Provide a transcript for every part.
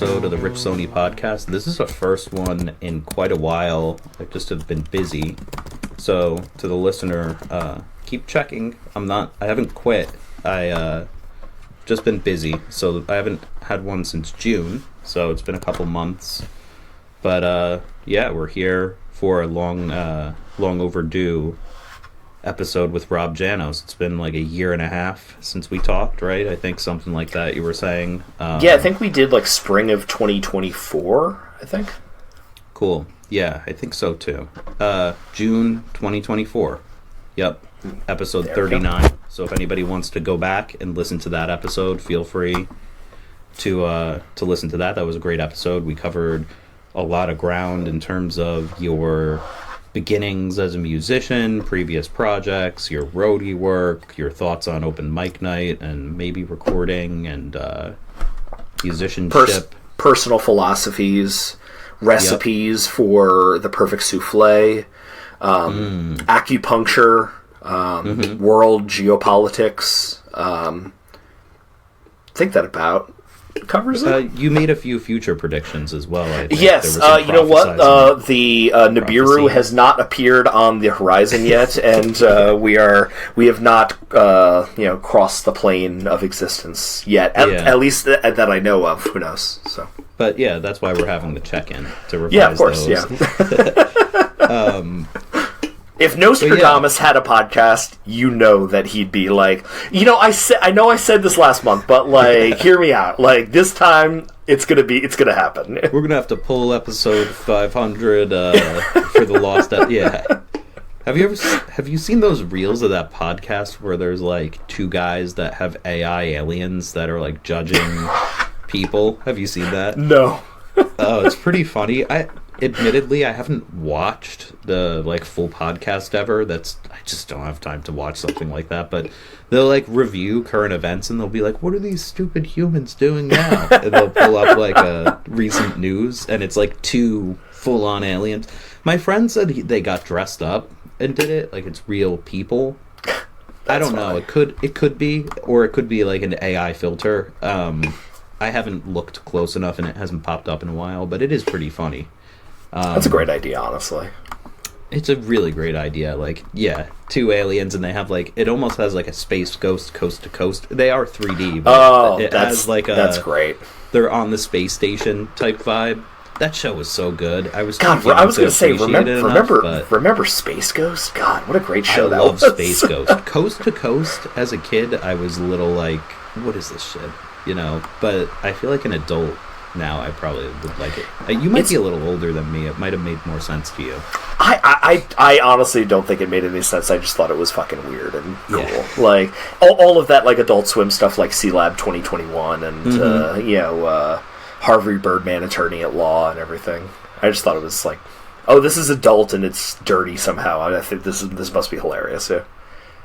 episode of the Rich Sony podcast. This is our first one in quite a while. I just have been busy. So, to the listener, keep checking. I haven't quit. I just been busy. So, I haven't had one since June. So, it's been a couple months. But, yeah, we're here for a long overdue episode with Rob Janos. It's been like a year and a half since we talked, right? I think something like that you were saying. Yeah, I think we did like spring of 2024, I think. Cool. Yeah, I think so too. June 2024. Yep. Episode 39. So if anybody wants to go back and listen to that episode, feel free to listen to that. That was a great episode. We covered a lot of ground in terms of your beginnings as a musician, previous projects, your roadie work, your thoughts on open mic night and maybe recording and musicianship. Personal philosophies, recipes for the perfect souffle, acupuncture, world geopolitics. I think that about covers it. You made a few future predictions as well. I think. Yes, you know what? The Nibiru has not appeared on the horizon yet, and we have not crossed the plane of existence yet. At least that I know of. Who knows? So, but yeah, that's why we're having the check-in to revise. Yeah, of course. Those. Yeah. If Nostradamus had a podcast, you know that he'd be like, I know I said this last month, but like, hear me out. Like this time, it's gonna happen. We're gonna have to pull episode 500 for the lost. Yeah. Have you seen those reels of that podcast where there's like two guys that have AI aliens that are like judging people? Have you seen that? No. Oh, it's pretty funny. Admittedly, I haven't watched the like full podcast ever. I just don't have time to watch something like that. But they'll like review current events and they'll be like, "What are these stupid humans doing now?" And they'll pull up like a recent news, and it's like two full-on aliens. My friend said they got dressed up and did it like it's real people. I don't know. It could be, or it could be like an AI filter. I haven't looked close enough, and it hasn't popped up in a while. But it is pretty funny. That's a great idea, honestly. It's a really great idea. Like, yeah, two aliens, and they have like it almost has like a Space Ghost coast to coast. They are 3D, but that's great. They're on the space station type vibe. That show was so good. I was going to say, remember Space Ghost? God, what a great show that was. I love Space Ghost. Coast to Coast. As a kid, I was a little like, what is this shit? But I feel like an adult now I probably would like it. You might be a little older than me. It might have made more sense to you. I honestly don't think it made any sense. I just thought it was fucking weird and cool. Yeah. Like all of that like Adult Swim stuff like C-Lab 2021 and Harvey Birdman Attorney at Law and everything. I just thought it was like, oh, this is adult and it's dirty somehow. I think this must be hilarious. Yeah.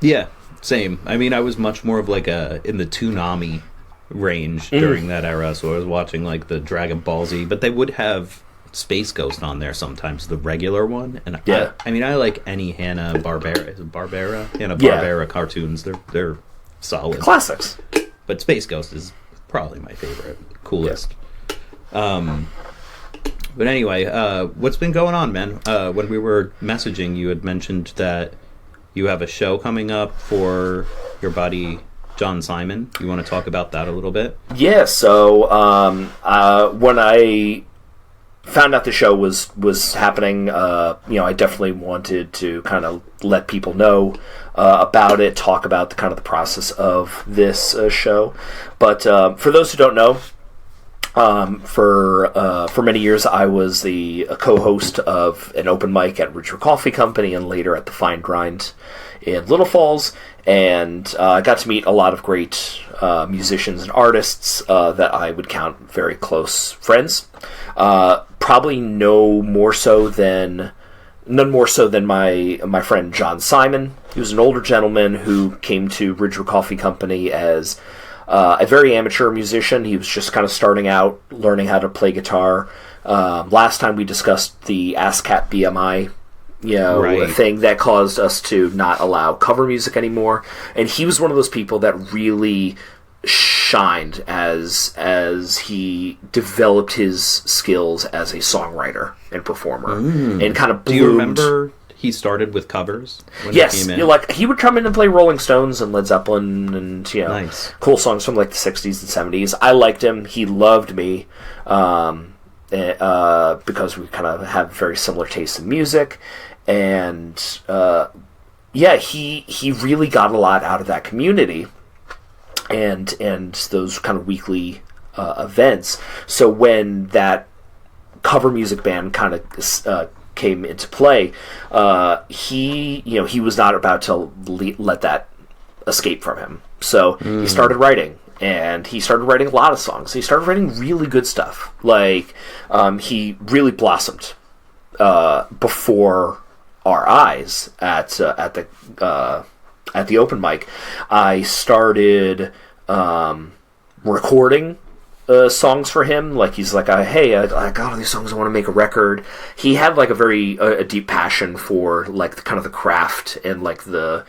Yeah, same. I mean, I was much more of like in the Toonami range during that era, so I was watching like the Dragon Ball Z, but they would have Space Ghost on there sometimes, the regular one, and I like any Hanna-Barbera cartoons. They're solid classics, but Space Ghost is probably my favorite, coolest. But anyway, what's been going on, man? When we were messaging, you had mentioned that you have a show coming up for your buddy John Simon. You want to talk about that a little bit? Yeah, so when I found out the show was happening, I definitely wanted to kind of let people know about it, talk about the process of this show. But for those who don't know, for many years I was the co-host of an open mic at Richard Coffee Company and later at the Fine Grind in Little Falls, and I got to meet a lot of great musicians and artists that I would count very close friends. Probably none more so than my friend John Simon. He was an older gentleman who came to Ridgewood Coffee Company as a very amateur musician. He was just kind of starting out, learning how to play guitar. Last time we discussed the ASCAP BMI thing that caused us to not allow cover music anymore. And he was one of those people that really shined as he developed his skills as a songwriter and performer, and kind of bloomed. Do you remember he started with covers when yes, he came in? Like he would come in and play Rolling Stones and Led Zeppelin and Nice. cool songs from like the 60s and 70s. I liked him. He loved me because we kind of have very similar tastes in music, and he really got a lot out of that community and those kind of weekly events. So when that cover music band kind of came into play, he was not about to let that escape from him. So he started writing, and he started writing a lot of songs. He started writing really good stuff. Like he really blossomed before our eyes at the open mic. I started recording songs for him. Like he's like, hey, I got all these songs, I want to make a record. He had like a very a deep passion for like the kind of the craft and like the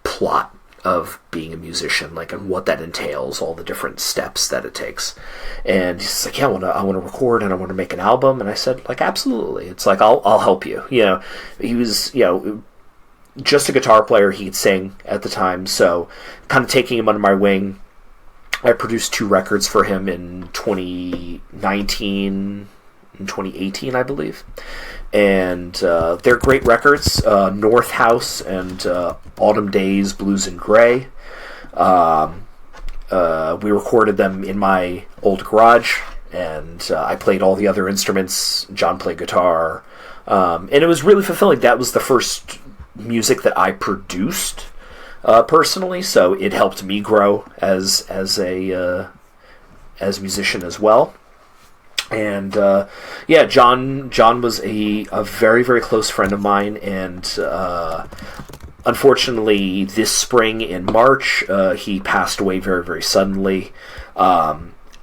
plot of being a musician, like, and what that entails, all the different steps that it takes. And he's like, yeah, I want to record and I want to make an album. And I said, like, absolutely. It's like, I'll help you. He was, just a guitar player. He could sing at the time, so kind of taking him under my wing. I produced 2 records for him in 2019 and 2018, I believe. And they're great records, North House and Autumn Days, Blues and Grey. We recorded them in my old garage, and I played all the other instruments. John played guitar. And it was really fulfilling. That was the first music that I produced personally, so it helped me grow as a musician as well. And John was a very, very close friend of mine, and unfortunately this spring in March he passed away very, very suddenly.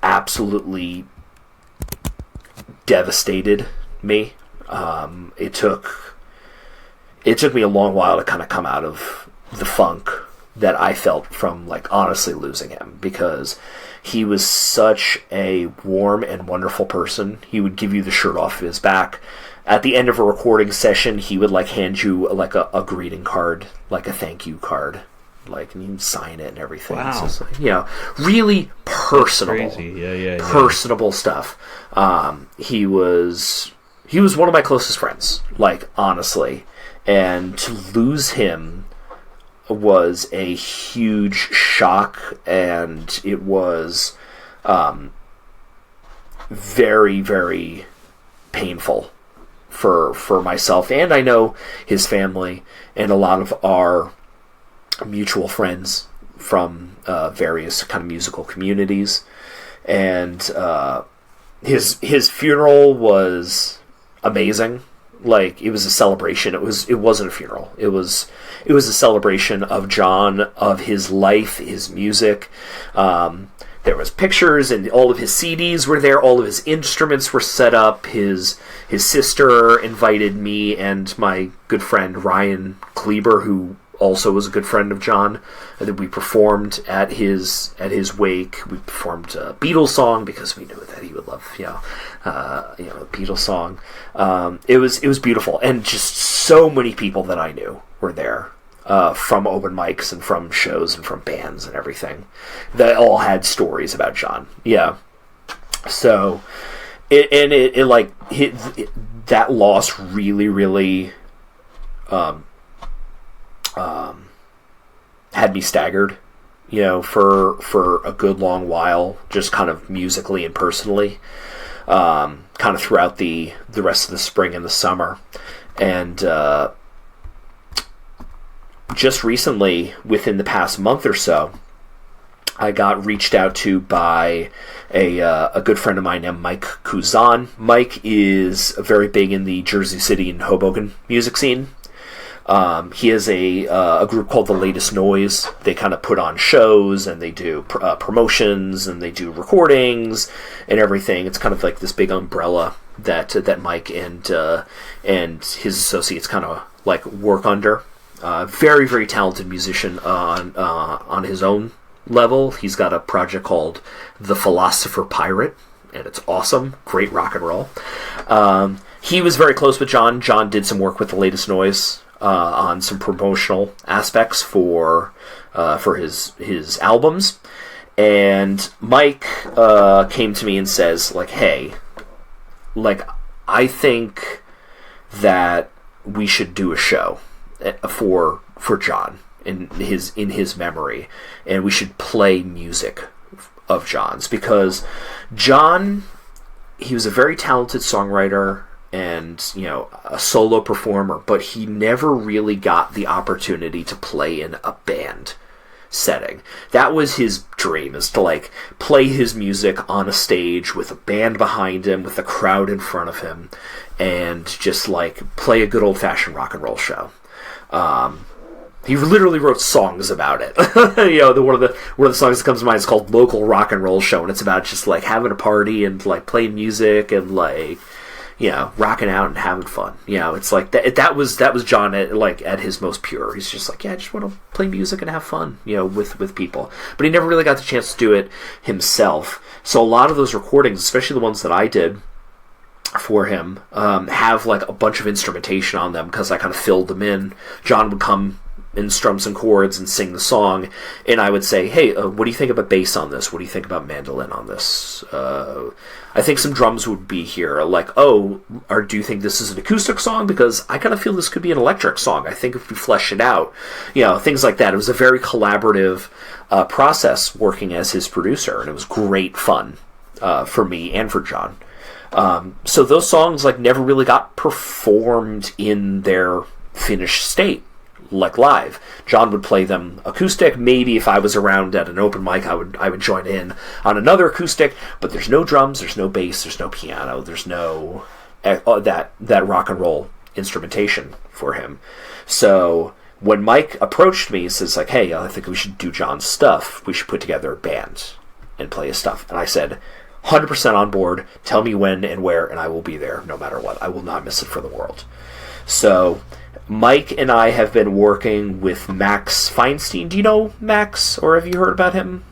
Absolutely devastated me. It took me a long while to kind of come out of the funk that I felt from, like, honestly losing him, because he was such a warm and wonderful person. He would give you the shirt off of his back. At the end of a recording session, he would, like, hand you, like, a greeting card, like a thank you card, like, and you'd sign it and everything. Wow. So it's like, really personable. Crazy. Yeah. Personable stuff. He was one of my closest friends, like, honestly. And to lose him was a huge shock, and it was very, very painful for myself, and I know his family and a lot of our mutual friends from various kind of musical communities. And his funeral was amazing. Like, it was a celebration. It wasn't a funeral. It was a celebration of John, of his life, his music. There was pictures, and all of his CDs were there. All of his instruments were set up. His sister invited me and my good friend Ryan Kleber, who also was a good friend of John, and then we performed at his wake. We performed a Beatles song because we knew that he would love a Beatles song. It was beautiful, and just so many people that I knew were there, from open mics and from shows and from bands and everything, that all had stories about John. So that loss really had me staggered, for a good long while, just kind of musically and personally, kind of throughout the rest of the spring and the summer. And just recently, within the past month or so, I got reached out to by a good friend of mine named Mike Kuzan. Mike is very big in the Jersey City and Hoboken music scene. He has a group called The Latest Noise. They kind of put on shows, and they do promotions, and they do recordings and everything. It's kind of like this big umbrella that Mike and his associates kind of like work under. Very, very talented musician on his own level. He's got a project called The Philosopher Pirate, and it's awesome. Great rock and roll. He was very close with John. John did some work with The Latest Noise on some promotional aspects for his albums. And Mike came to me and says, like, hey, like, I think that we should do a show for John in his memory, and we should play music of John's, because John, he was a very talented songwriter and, you know, a solo performer, but he never really got the opportunity to play in a band setting. That was his dream, is to, like, play his music on a stage with a band behind him, with a crowd in front of him, and just, like, play a good old-fashioned rock and roll show. He literally wrote songs about it. You know, one of the songs that comes to mind is called "Local Rock and Roll Show," and it's about just, like, having a party and, like, playing music and, like, you know, rocking out and having fun. You know, it's like that was John at his most pure. He's just like, yeah, I just want to play music and have fun, you know, with people. But he never really got the chance to do it himself. So a lot of those recordings, especially the ones that I did for him, have, like, a bunch of instrumentation on them, because I kind of filled them in. John would come and strum some chords and sing the song, and I would say, hey, what do you think about bass on this? What do you think about mandolin on this? I think some drums would be here. Like, do you think this is an acoustic song? Because I kind of feel this could be an electric song. I think if we flesh it out, you know, things like that. It was a very collaborative process working as his producer, and it was great fun for me and for John. So those songs, like, never really got performed in their finished state, like live. John would play them acoustic. Maybe if I was around at an open mic, I would join in on another acoustic. But there's no drums, there's no bass, there's no piano, there's no that rock and roll instrumentation for him. So when Mike approached me, he says, like, hey, I think we should do John's stuff. We should put together a band and play his stuff. And I said, 100% on board. Tell me when and where, and I will be there no matter what. I will not miss it for the world. So Mike and I have been working with Max Feinstein. Do you know Max, or have you heard about him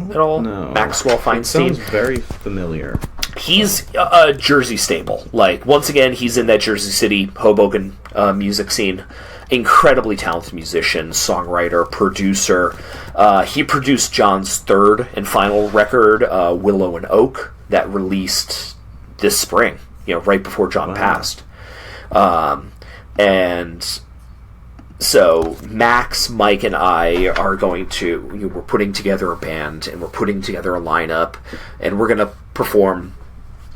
at all? No. Maxwell Feinstein. It sounds very familiar. He's a Jersey staple. Like, once again, he's in that Jersey City, Hoboken music scene. Incredibly talented musician, songwriter, producer. He produced John's third and final record, Willow and Oak, that released this spring, you know, right before John passed. And so Max, Mike, and I are going to, you know, we're putting together a band, and we're putting together a lineup, and we're going to perform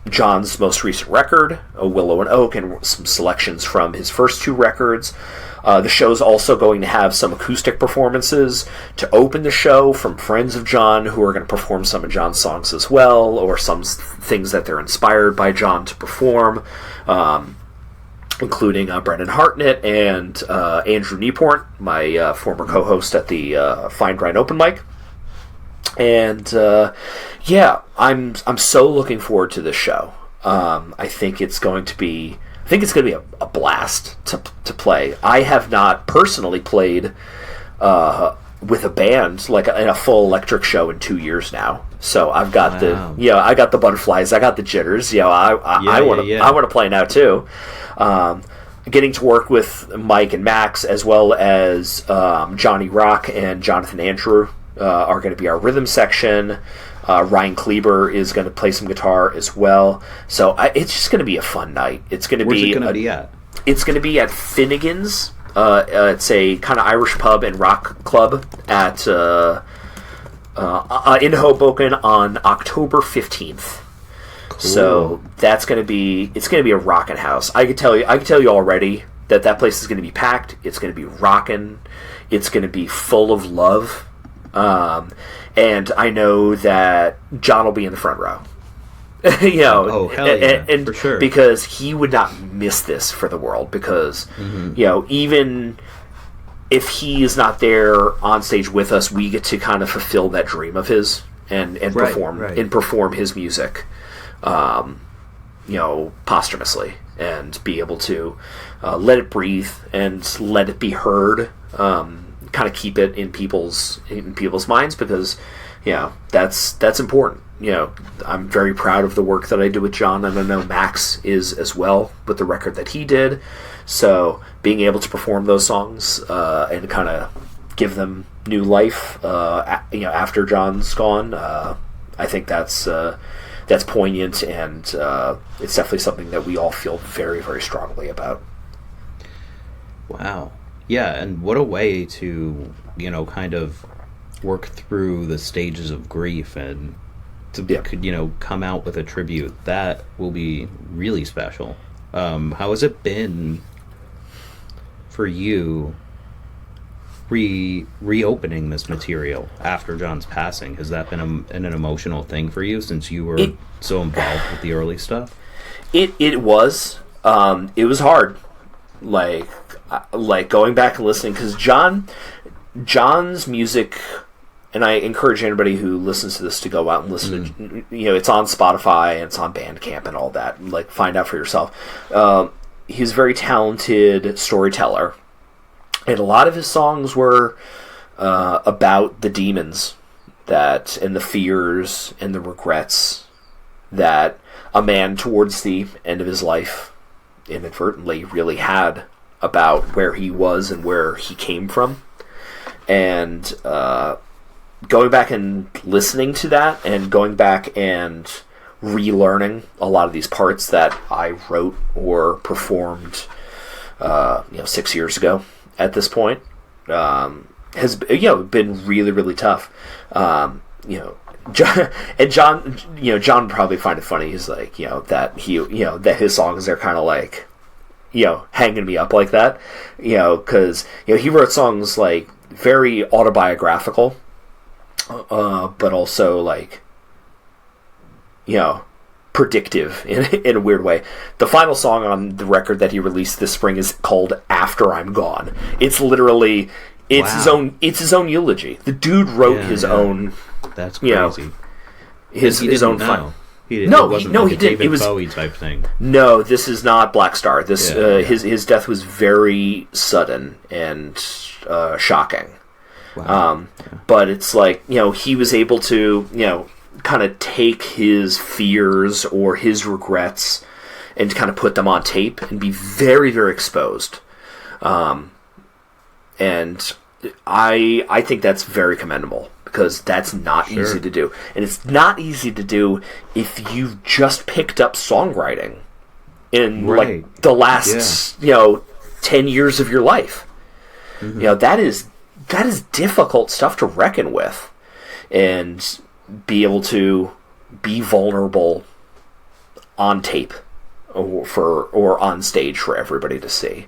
John's most recent record, Willow and Oak, and some selections from his first two records. The show's also going to have some acoustic performances to open the show from friends of John, who are going to perform some of John's songs as well, or some things that they're inspired by John to perform, including Brendan Hartnett and Andrew Nieport, my former co-host at the Fine Grind Open Mic. And yeah, I'm so looking forward to this show. I think it's going to be a blast to play. I have not personally played with a band, like in a full electric show, in 2 years now. So I've got I got the butterflies, I got the jitters. You know, I want to play now too. Getting to work with Mike and Max, as well as Johnny Rock and Jonathan Andrew, are going to be our rhythm section. Ryan Kleber is going to play some guitar as well. So it's just going to be a fun night. It's going to Where's it going to be at? It's going to be at Finnegan's. It's a kind of Irish pub and rock club at in Hoboken on October 15th. Cool. So it's going to be a rockin' house. I can tell you already that place is going to be packed. It's going to be rockin'. It's going to be full of love. And I know that John will be in the front row. You know, oh hell yeah, and for sure, because he would not miss this for the world. Because you know, even if he is not there on stage with us, we get to kind of fulfill that dream of his and perform his music, you know, posthumously, and be able to let it breathe and let it be heard. kind of keep it in people's minds, because that's important. I'm very proud of the work that I did with John, and I know Max is as well with the record that he did. So being able to perform those songs and kind of give them new life, after John's gone, I think that's poignant, and it's definitely something that we all feel very, very strongly about. Wow. Yeah, and what a way to, kind of work through the stages of grief and to, come out with a tribute. That will be really special. How has it been for you reopening this material after John's passing? Has that been an emotional thing for you, since you were so involved with the early stuff? It was. It was hard. Like going back and listening, because John's music, and I encourage anybody who listens to this to go out and listen to, it's on Spotify and it's on Bandcamp and all that. Like, find out for yourself. He's a very talented storyteller, and a lot of his songs were about the demons and the fears and the regrets that a man towards the end of his life inadvertently really had about where he was and where he came from. And going back and listening to that, and going back and relearning a lot of these parts that I wrote or performed 6 years ago at this point, has been really, really tough. John would probably find it funny. He's like, that his songs are kind of like, hanging me up like that, because he wrote songs like very autobiographical, but also like, predictive in a weird way. The final song on the record that he released this spring is called "After I'm Gone." It's literally his own eulogy. The dude wrote his own. That's crazy. His own final. He didn't. He didn't. It was Bowie type thing. No, this is not Black Star. This his death was very sudden and shocking. Wow. But it's like, he was able to kind of take his fears or his regrets and kind of put them on tape and be very, very exposed. And I think that's very commendable, because that's not easy to do. And it's not easy to do if you've just picked up songwriting in like the last 10 years of your life. Mm-hmm. That is difficult stuff to reckon with, and be able to be vulnerable on tape or on stage for everybody to see.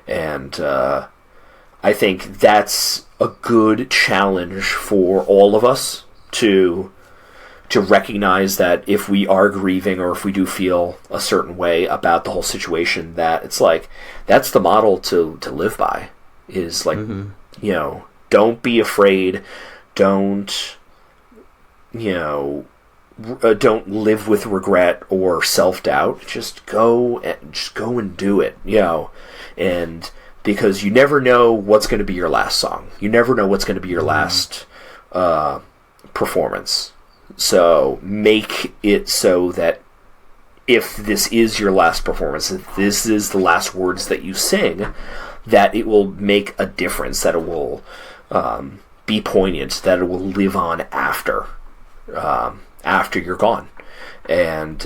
And I think that's a good challenge for all of us to recognize that if we are grieving, or if we do feel a certain way about the whole situation, that it's like, that's the model to live by, is like, don't be afraid, don't live with regret or self-doubt. Just go and do it, and because you never know what's going to be your last song. You never know what's going to be your last performance. So make it so that if this is your last performance, if this is the last words that you sing, that it will make a difference, that it will be poignant, that it will live on after you're gone. And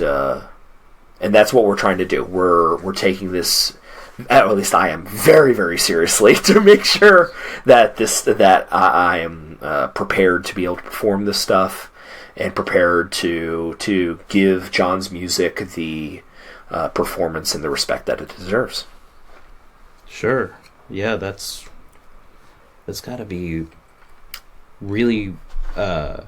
that's what we're trying to do. We're taking this, at least I am, very, very seriously, to make sure that I am prepared to be able to perform this stuff, and prepared to give John's music the performance and the respect that it deserves. Sure. Yeah, that's got to be really. I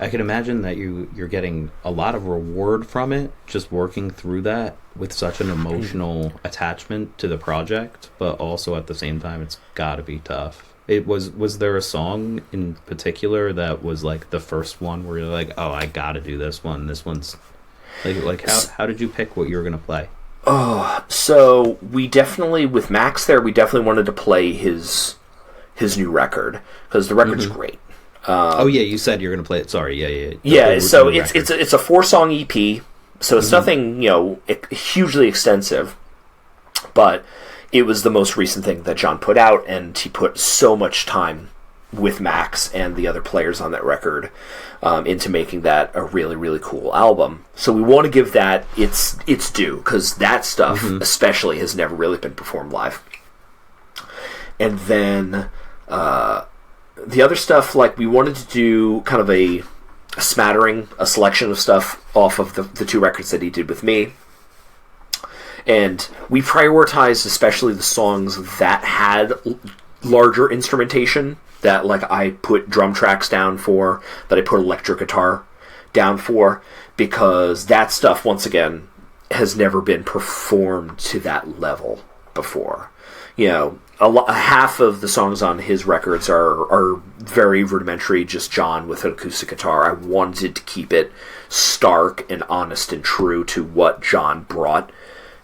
can imagine that you're getting a lot of reward from it, just working through that with such an emotional attachment to the project, but also at the same time, it's got to be tough. Was there a song in particular that was like the first one where you're like, oh, I got to do this one. This one's like how did you pick what you were going to play? Oh, so we definitely, with Max there, we definitely wanted to play his his new record, because the record's great. Oh yeah, you said you're going to play it. Sorry, yeah. Yeah, so it's a 4-song EP, so it's nothing, hugely extensive, but it was the most recent thing that John put out, and he put so much time with Max and the other players on that record into making that a really, really cool album. So we want to give that its due, because that stuff especially has never really been performed live. And then the other stuff, like, we wanted to do kind of a smattering, a selection of stuff off of the 2 records that he did with me. And we prioritized especially the songs that had larger instrumentation, that, like, I put drum tracks down for, that I put electric guitar down for, because that stuff, once again, has never been performed to that level before. Half of the songs on his records are very rudimentary, just John with an acoustic guitar. I wanted to keep it stark and honest and true to what John brought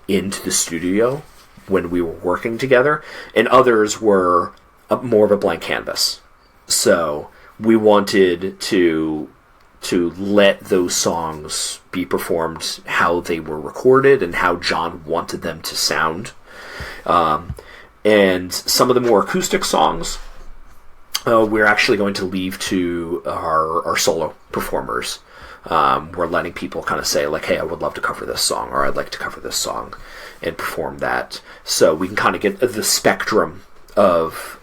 into the studio when we were working together, and others were more of a blank canvas. So we wanted to let those songs be performed how they were recorded and how John wanted them to sound. And some of the more acoustic songs, we're actually going to leave to our solo performers. We're letting people kind of say, like, hey, I would love to cover this song, or I'd like to cover this song, and perform that. So we can kind of get the spectrum of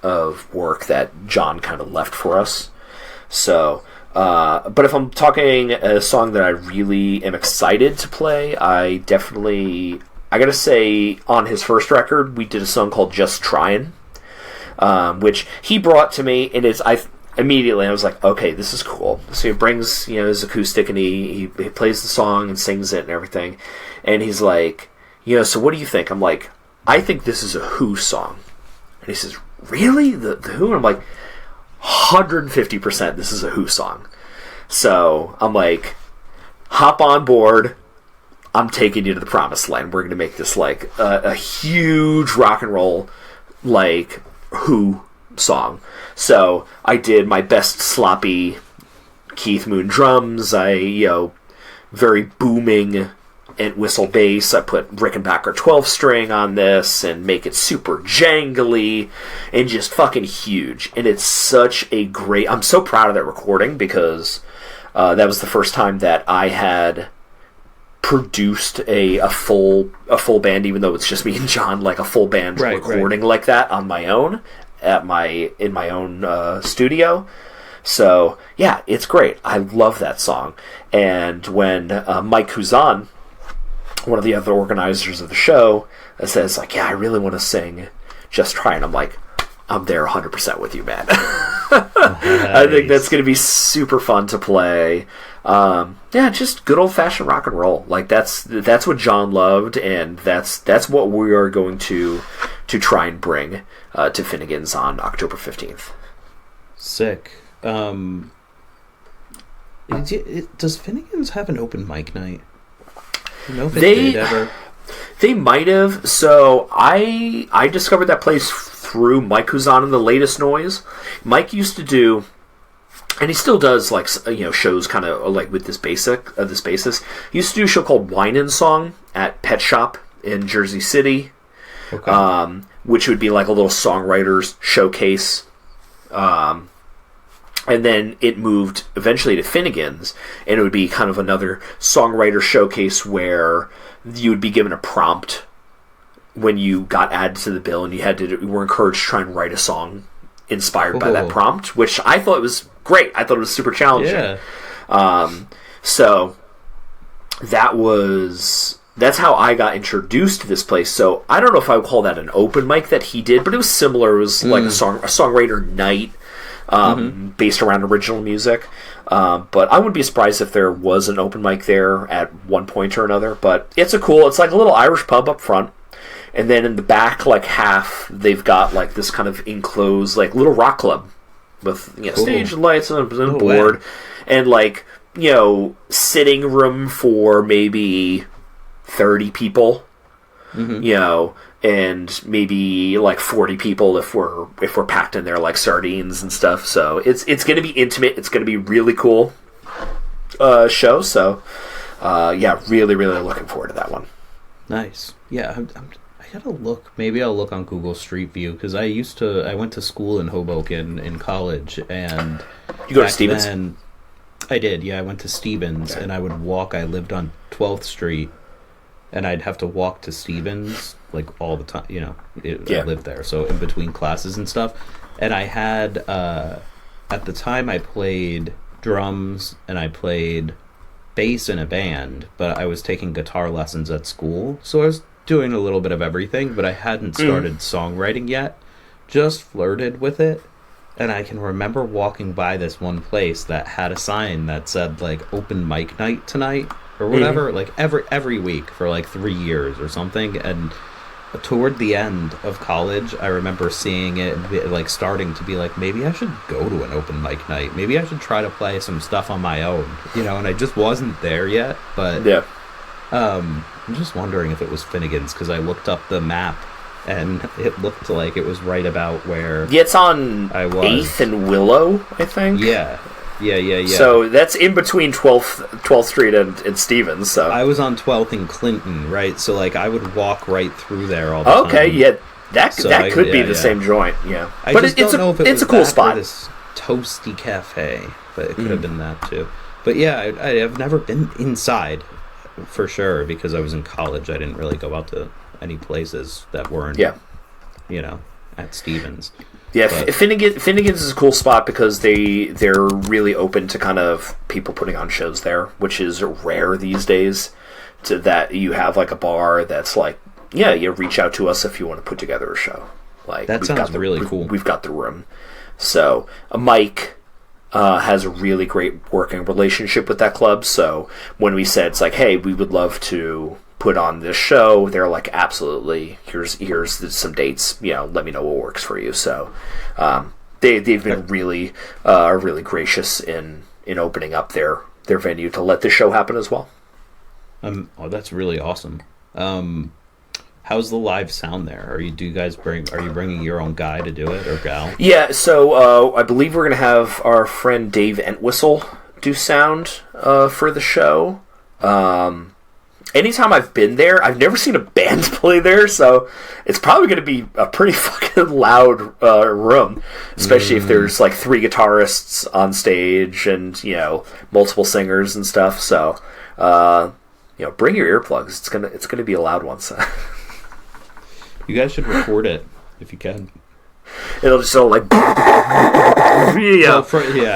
work that John kind of left for us. So, but if I'm talking a song that I really am excited to play, I gotta say, on his first record, we did a song called Just Tryin', which he brought to me, and immediately I was like, okay, this is cool. So he brings, his acoustic, and he plays the song and sings it and everything, and he's like, so what do you think? I'm like, I think this is a Who song. And he says, really? The Who? And I'm like, 150% this is a Who song. So I'm like, hop on board. I'm taking you to the promised land. We're going to make this like a huge rock and roll, like, Who song. So I did my best sloppy Keith Moon drums. Very booming and whistle bass. I put Rickenbacker 12-string on this and make it super jangly and just fucking huge. And it's such a great... I'm so proud of that recording, because that was the first time that I had produced a full band, even though it's just me and John, like a full band recording like that on my own in my own studio. So yeah, it's great. I love that song. And when Mike Kuzan, one of the other organizers of the show, says, like, yeah, I really want to sing Just Tryin', I'm like, I'm there 100% with you, man. Nice. I think that's going to be super fun to play. Just good old-fashioned rock and roll. Like, that's what John loved, and that's what we are going to try and bring to Finnegan's on October 15th. Sick. Does Finnegan's have an open mic night? Do you know if it did ever? They might have. So I discovered that place through Mike Kuzan and the Latest Noise. Mike used to do, and he still does, like, shows kind of like with this basis. He used to do a show called Wine and Song at Pet Shop in Jersey City, okay. Which would be like a little songwriters showcase. And then it moved eventually to Finnegan's, and it would be kind of another songwriter showcase where you would be given a prompt when you got added to the bill, and you were encouraged to try and write a song inspired by that prompt, which I thought was great. I thought it was super challenging. Yeah. So that's how I got introduced to this place. So I don't know if I would call that an open mic that he did, but it was similar. It was like a songwriter night. Based around original music. But I wouldn't be surprised if there was an open mic there at one point or another. But it's like a little Irish pub up front. And then in the back, like half, they've got like this kind of enclosed, like, little rock club with stage and lights and a board. Wow. And like, sitting room for maybe 30 people. Mm-hmm. and maybe like 40 people if we're packed in there like sardines and stuff. So it's going to be intimate. It's going to be really cool show. So really, really looking forward to that one. Nice. Yeah, I gotta look. Maybe I'll look on Google Street View, because I went to school in Hoboken in college, and you go to Stevens? I did. Yeah, I went to Stevens, and I would walk. I lived on 12th Street, and I'd have to walk to Stevens like all the time. You know, I lived there, so in between classes and stuff. And I had at the time I played drums and I played bass in a band, but I was taking guitar lessons at school, so I was doing a little bit of everything, but I hadn't started songwriting yet. Just flirted with it, and I can remember walking by this one place that had a sign that said like open mic night tonight or whatever, like every week for like 3 years or something. And toward the end of college, I remember seeing it and like starting to be like, maybe I should go to an open mic night. Maybe I should try to play some stuff on my own, you know. And I just wasn't there yet. But I'm just wondering if it was Finnegan's, because I looked up the map and it looked like it was right about where. Yeah, it's on I was. 8th and Willow, I think. Yeah. So that's in between 12th Street and Stevens. So I was on 12th and Clinton, right? So like I would walk right through there all the time. Okay, yeah, that could be the same joint. Yeah, but it's a cool spot. This toasty cafe, but it could have been that too. But yeah, I've never been inside for sure, because I was in college. I didn't really go out to any places that weren't, you know, at Stevens. Yeah, Finnegan's is a cool spot because they're really open to kind of people putting on shows there, which is rare these days. To that you have like a bar that's like, yeah, you reach out to us if you want to put together a show. Like that sounds really cool. We've got the room. So Mike has a really great working relationship with that club. So when we said it's like, hey, we would love to put on this show, they're like, absolutely, here's some dates, you know, let me know what works for you. So they've been really gracious in opening up their venue to let this show happen as well. That's really awesome. How's the live sound there? Are you bringing your own guy to do it, or gal? Yeah, so I believe we're gonna have our friend Dave Entwistle do sound for the show. Anytime I've been there, I've never seen a band play there, so it's probably going to be a pretty fucking loud room, especially if there's like 3 guitarists on stage and, you know, multiple singers and stuff. So, you know, bring your earplugs. It's gonna be a loud one. So. You guys should record it if you can. It'll just all like, yeah,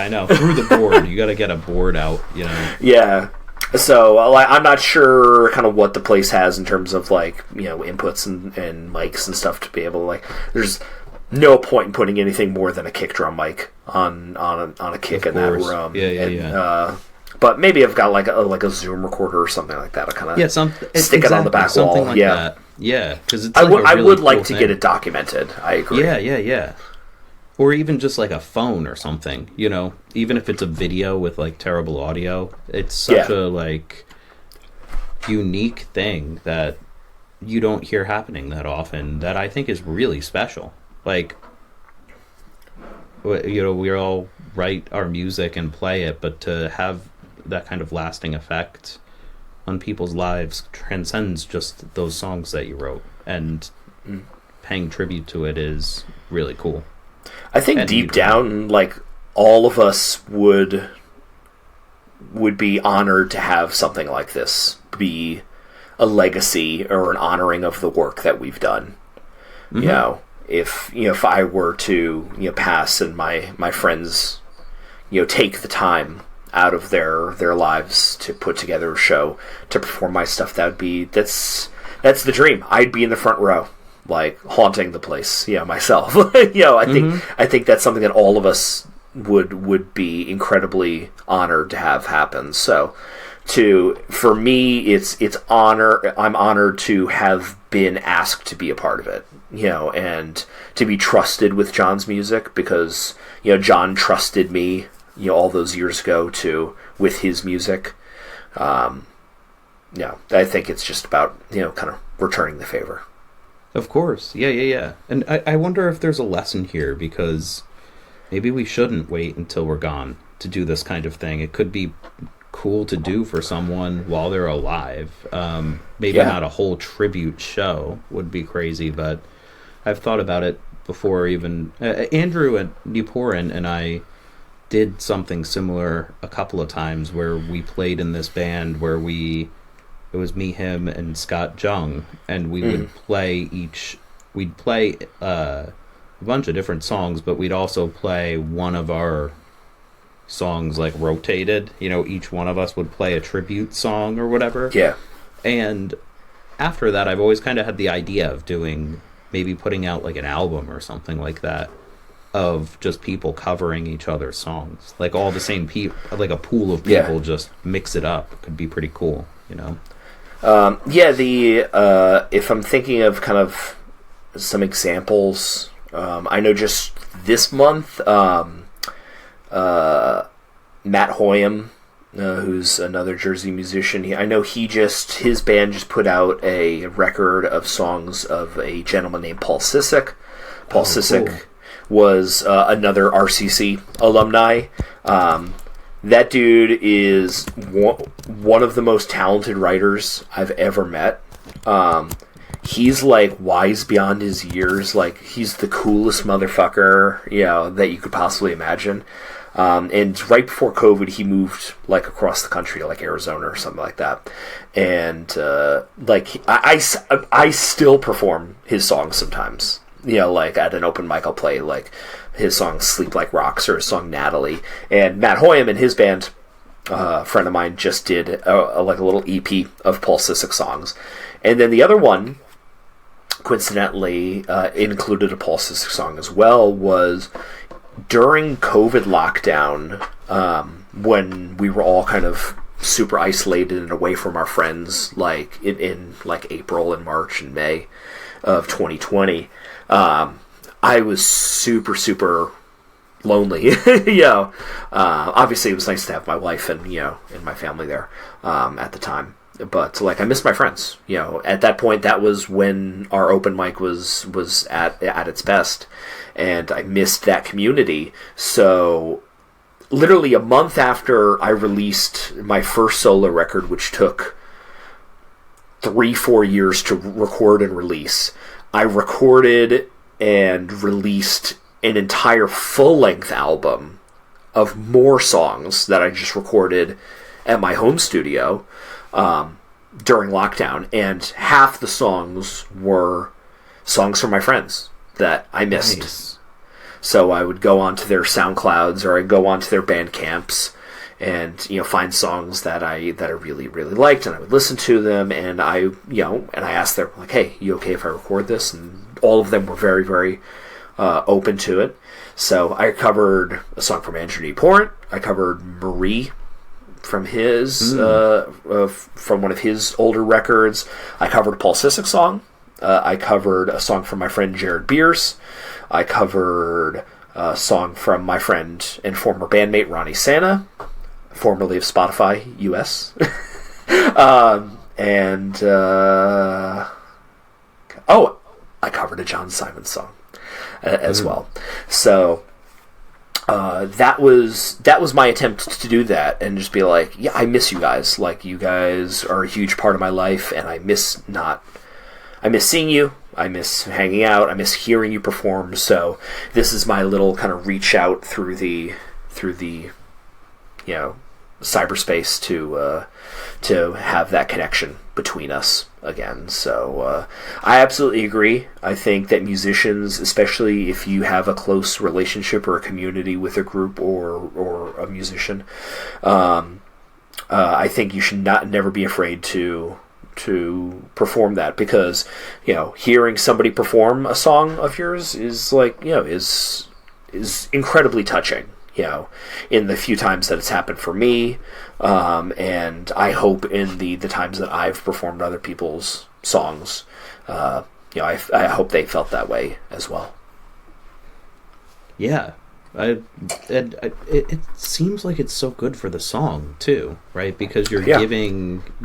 I know, through the board. You got to get a board out, you know. Yeah. So I'm not sure kind of what the place has in terms of like, you know, inputs and mics and stuff to be able to like. There's no point in putting anything more than a kick drum mic on a kick in that room. Yeah. But maybe I've got like a Zoom recorder or something like that. I kind of stick it on the back wall. Like that. Yeah, because it's. I would like to get it documented. I agree. Yeah. Or even just like a phone or something, you know, even if it's a video with like terrible audio, it's such a like unique thing that you don't hear happening that often, that I think is really special. Like, you know, we all write our music and play it, but to have that kind of lasting effect on people's lives transcends just those songs that you wrote, and paying tribute to it is really cool. I think deep down, like, all of us would be honored to have something like this be a legacy or an honoring of the work that we've done. You know, if I were to, you know, pass and my friends, you know, take the time out of their lives to put together a show to perform my stuff, that's the dream. I'd be in the front row, like haunting the place, myself. I think that's something that all of us would be incredibly honored to have happen. So, for me, it's honor. I'm honored to have been asked to be a part of it, and to be trusted with John's music, because John trusted me, all those years ago with his music. I think it's just about kind of returning the favor. Of course. Yeah. And I wonder if there's a lesson here, because maybe we shouldn't wait until we're gone to do this kind of thing. It could be cool to do for someone while they're alive. Maybe not a whole tribute show would be crazy, but I've thought about it before. Even Andrew and Niporin and I did something similar a couple of times, where we played in this band where it was me, him, and Scott Jung, and we would play we'd play a bunch of different songs, but we'd also play one of our songs like rotated. Each one of us would play a tribute song or whatever. Yeah. And after that, I've always kind of had the idea of maybe putting out like an album or something like that, of just people covering each other's songs, like all the same people, like a pool of people, just mix it up. It could be pretty cool. If I'm thinking of kind of some examples, I know just this month, Matt Hoyam, who's another Jersey musician, I know his band just put out a record of songs of a gentleman named Paul Sissick. Paul Sissick cool. was another RCC alumni. That dude is one of the most talented writers I've ever met. He's like wise beyond his years. Like, he's the coolest motherfucker, that you could possibly imagine. And right before COVID, he moved like across the country, like Arizona or something like that. And I still perform his songs sometimes. Like at an open mic, I'll play like his song "Sleep Like Rocks" or his song "Natalie." And Matt Hoyam and his band, a friend of mine, just did a little EP of Paul Sissick songs. And then the other one, coincidentally, included a Paul Sissick song as well. Was during COVID lockdown, when we were all kind of super isolated and away from our friends, like in like April and March and May of 2020. I was super, super lonely. Obviously it was nice to have my wife and my family there at the time. But like, I missed my friends. At that point, that was when our open mic was at its best, and I missed that community. So literally a month after I released my first solo record, which took 3-4 years to record and release, I recorded and released an entire full-length album of more songs that I just recorded at my home studio during lockdown, and half the songs were songs from my friends that I missed. Nice. So I would go onto their SoundClouds, or I'd go onto their Bandcamps, and find songs that I really, really liked, and I would listen to them, and I asked them, like, hey, you okay if I record this? And all of them were very, very open to it. So I covered a song from Andrew Niporin. I covered Marie from his from one of his older records. I covered a Paul Sissick song. I covered a song from my friend Jared Beers. I covered a song from my friend and former bandmate Ronnie Santa, formerly of Spotify US. I covered a John Simon song as well. So that was my attempt to do that, and just be like, yeah, I miss you guys. Like, you guys are a huge part of my life, and I miss seeing you. I miss hanging out. I miss hearing you perform. So this is my little kind of reach out through the cyberspace to have that connection between us again. So I absolutely agree. I think that musicians, especially if you have a close relationship or a community with a group or a musician, I think you should never be afraid to perform that, because hearing somebody perform a song of yours is like is incredibly touching. In the few times that it's happened for me, and I hope in the times that I've performed other people's songs, I hope they felt that way as well. Yeah, it seems like it's so good for the song too, right? Because you're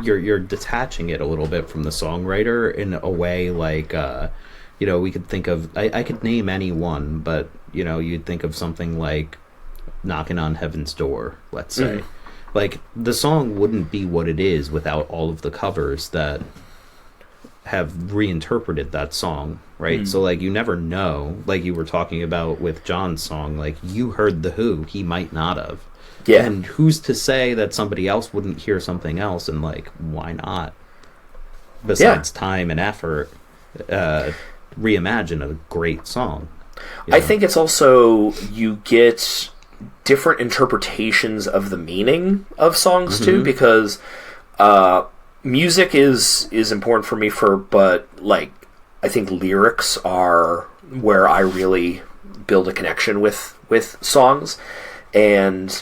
you're detaching it a little bit from the songwriter in a way, like we could think of, I could name any one, but you'd think of something like Knocking on Heaven's Door, let's say. Like, the song wouldn't be what it is without all of the covers that have reinterpreted that song, right? So, like, you never know, like you were talking about with John's song, like, you heard The Who, he might not have. Yeah. And who's to say that somebody else wouldn't hear something else, and, like, why not? Besides time and effort, reimagine a great song. I think it's also, you get different interpretations of the meaning of songs too, because music is important for me, but like, I think lyrics are where I really build a connection with songs. And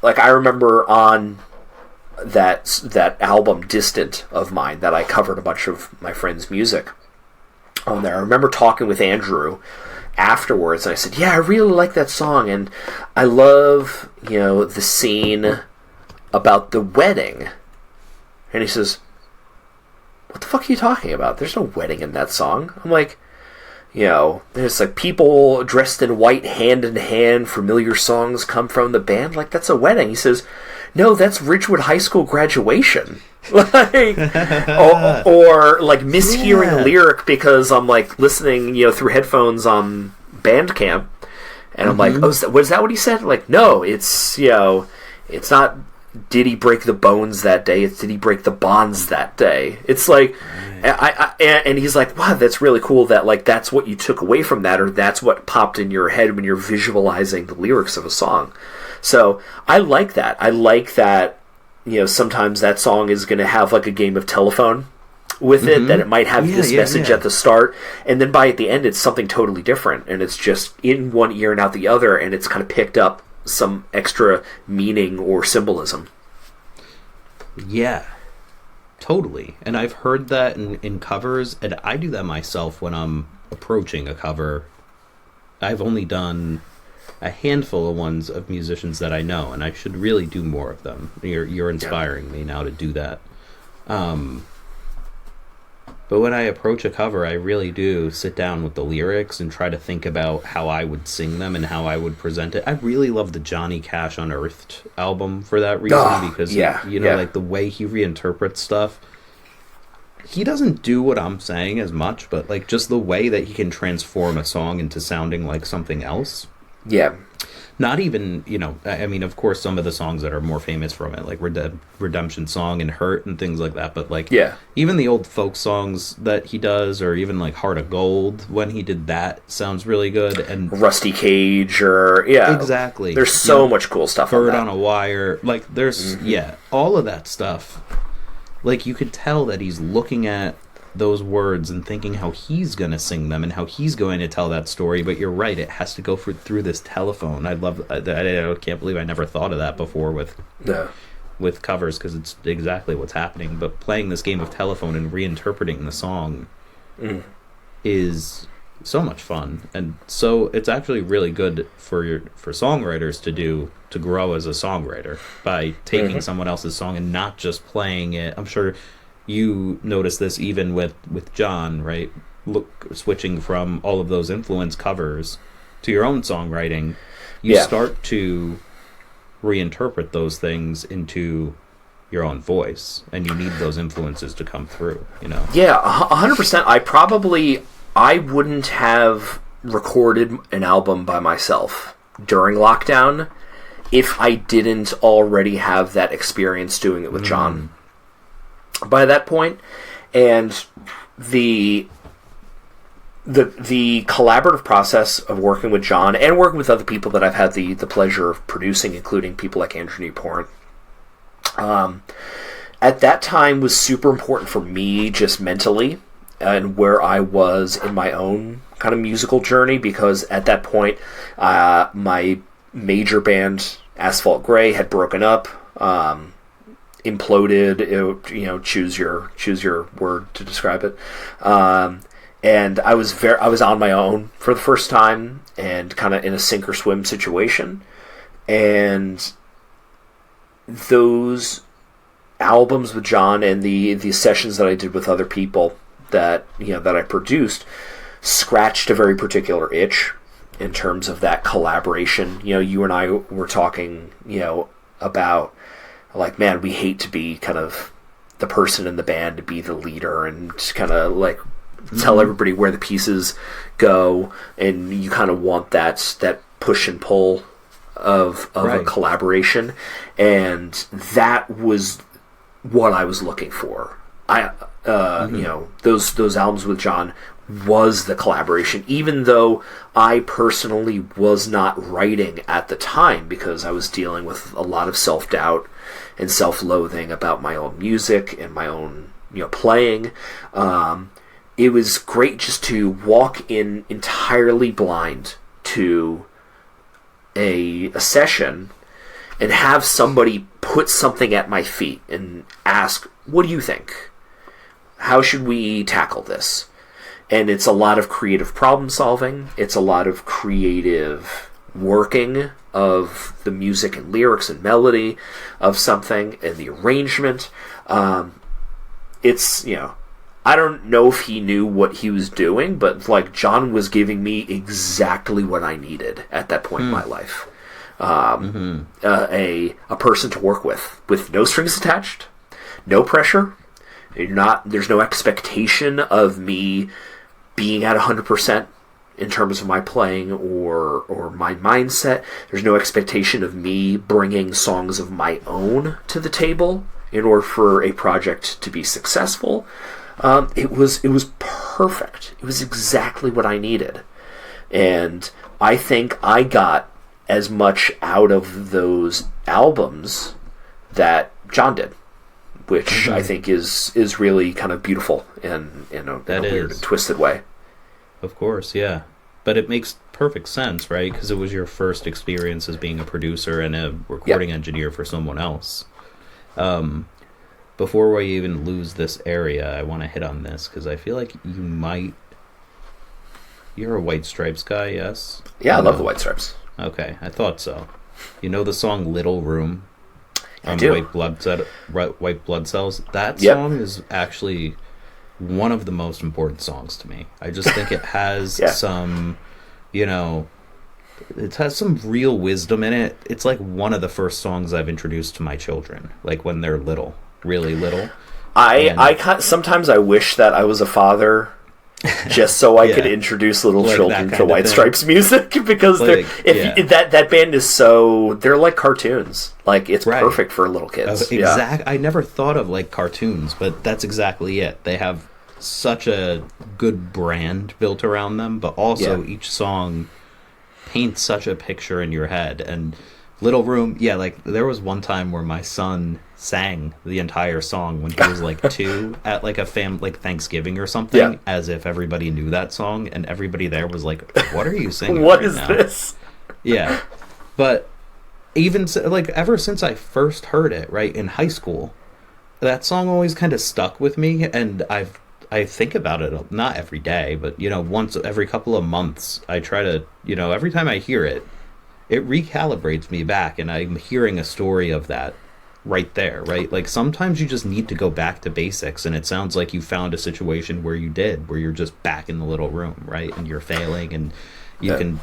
like, I remember on that album Distant of mine that I covered a bunch of my friends' music on there, I remember talking with Andrew afterwards, and I said, yeah, I really like that song, and I love, the scene about the wedding. And he says, what the fuck are you talking about? There's no wedding in that song. I'm like, there's like people dressed in white hand in hand, familiar songs come from the band, like, that's a wedding. He says, no, that's Ridgewood High School graduation. Like, or like mishearing a lyric because I'm like listening, through headphones on Bandcamp, and I'm like, was that what he said? Like, no, it's it's not. Did he break the bones that day? It's did he break the bonds that day? It's like, and he's like, wow, that's really cool. That like that's what you took away from that, or that's what popped in your head when you're visualizing the lyrics of a song. So I like that. I like that. Sometimes that song is going to have like a game of telephone with it, that it might have this message at the start, and then by the end it's something totally different, and it's just in one ear and out the other, and it's kind of picked up some extra meaning or symbolism. Yeah, totally. And I've heard that in covers, and I do that myself when I'm approaching a cover. I've only done a handful of ones of musicians that I know, and I should really do more of them. You're inspiring me now to do that. But when I approach a cover, I really do sit down with the lyrics and try to think about how I would sing them and how I would present it. I really love the Johnny Cash Unearthed album for that reason, because like the way he reinterprets stuff. He doesn't do what I'm saying as much, but like just the way that he can transform a song into sounding like something else. Yeah. Not even, I mean, of course, some of the songs that are more famous from it, like Redemption Song and Hurt and things like that, but like, even the old folk songs that he does, or even like Heart of Gold, when he did that, sounds really good. And Rusty Cage, or, exactly. There's so much cool stuff Bird on a Wire, like, there's, all of that stuff. Like, you could tell that he's looking at those words and thinking how he's going to sing them and how he's going to tell that story, but you're right, it has to go through this telephone. I can't believe I never thought of that before with covers, because it's exactly what's happening. But playing this game of telephone and reinterpreting the song is so much fun, and so it's actually really good for songwriters to grow as a songwriter by taking someone else's song and not just playing it. I'm sure you notice this even with John, right? Switching from all of those influence covers to your own songwriting, you start to reinterpret those things into your own voice, and you need those influences to come through, Yeah, 100%. I wouldn't have recorded an album by myself during lockdown if I didn't already have that experience doing it with John by that point. And the collaborative process of working with John and working with other people that I've had the pleasure of producing, including people like Andrew Newport, at that time was super important for me, just mentally, and where I was in my own kind of musical journey, because at that point my major band Asphalt Grey had broken up, imploded, choose your word to describe it, and I was on my own for the first time, and kind of in a sink or swim situation. And those albums with John and the sessions that I did with other people that I produced scratched a very particular itch in terms of that collaboration. You know, you and I were talking, you know, about, like, man, we hate to be kind of the person in the band to be the leader and kind of, like, tell everybody where the pieces go, and you kind of want that push and pull of a collaboration, and that was what I was looking for. You know, those albums with John was the collaboration, even though I personally was not writing at the time because I was dealing with a lot of self-doubt and self-loathing about my own music and my own, you know, playing. It was great just to walk in entirely blind to a session and have somebody put something at my feet and ask, what do you think? How should we tackle this? And it's a lot of creative problem solving. It's a lot of creative working of the music and lyrics and melody of something and the arrangement. It's, you know, I don't know if he knew what he was doing, but, like, John was giving me exactly what I needed at that point in my life. A person to work with no strings attached, no pressure. There's no expectation of me being at 100% in terms of my playing or my mindset. There's no expectation of me bringing songs of my own to the table in order for a project to be successful. It was perfect. It was exactly what I needed. And I think I got as much out of those albums that John did, which I think is really kind of beautiful in a weird and twisted way. Of course, yeah. But it makes perfect sense, right? Because it was your first experience as being a producer and a recording engineer for someone else. Before we even lose this area, I want to hit on this, because I feel like you're a White Stripes guy, yes? Yeah, I love the White Stripes. Okay, I thought so. You know the song Little Room? I do. White Blood Cells? That song is actually one of the most important songs to me. I just think it has some, you know, it has some real wisdom in it. It's like one of the first songs I've introduced to my children, like when they're little, really little. Sometimes I wish that I was a father just so I could introduce little children to White Stripes music, because that band is they're like cartoons. Like, it's perfect for little kids. I never thought of like cartoons, but that's exactly it. They have such a good brand built around them, but also each song paints such a picture in your head. And Little Room, like, there was one time where my son sang the entire song when he was like 2 at like a Thanksgiving or something, as if everybody knew that song, and everybody there was like, what are you singing? What is this? Yeah. But even like ever since I first heard it, right, in high school, that song always kind of stuck with me, and I think about it, not every day, but, you know, once every couple of months, I try to, you know, every time I hear it, it recalibrates me back, and I'm hearing a story of that right there, right? Like, sometimes you just need to go back to basics, and it sounds like you found a situation where you're just back in the little room, right? And you're failing, and you can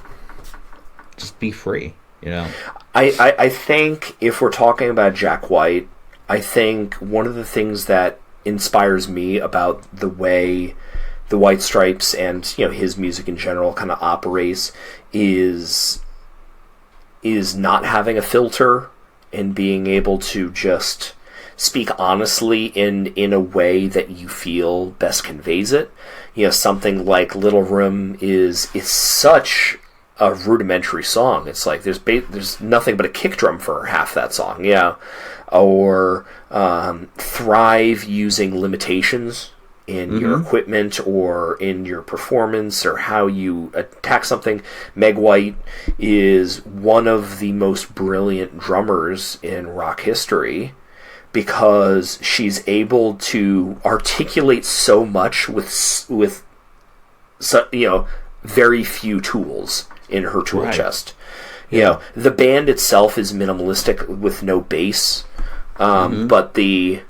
just be free, you know? I think if we're talking about Jack White, I think one of the things that inspires me about the way the White Stripes and, you know, his music in general kind of operates is not having a filter and being able to just speak honestly in a way that you feel best conveys it. You know, something like Little Room is such a rudimentary song. It's like there's nothing but a kick drum for half that song. Yeah. Or thrive using limitations in your equipment or in your performance or how you attack something. Meg White is one of the most brilliant drummers in rock history because she's able to articulate so much with you know, very few tools in her tool chest. You know, the band itself is minimalistic with no bass, but the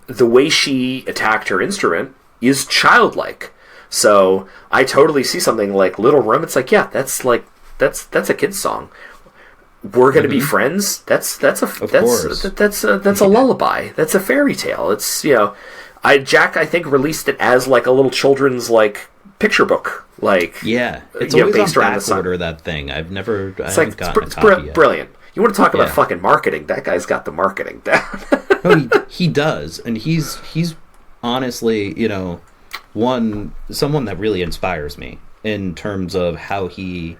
way she attacked her instrument is childlike. So I totally see something like Little Room. It's like, yeah, that's a kid's song. We're gonna be friends. That's a lullaby. That's a fairy tale. It's, you know, Jack, I think, released it as like a little children's like picture book. Like, yeah, it's always based on back order, that thing. I haven't gotten a copy yet. Brilliant. You want to talk about fucking marketing? That guy's got the marketing down. No, he does, and he's honestly, you know, someone that really inspires me in terms of how he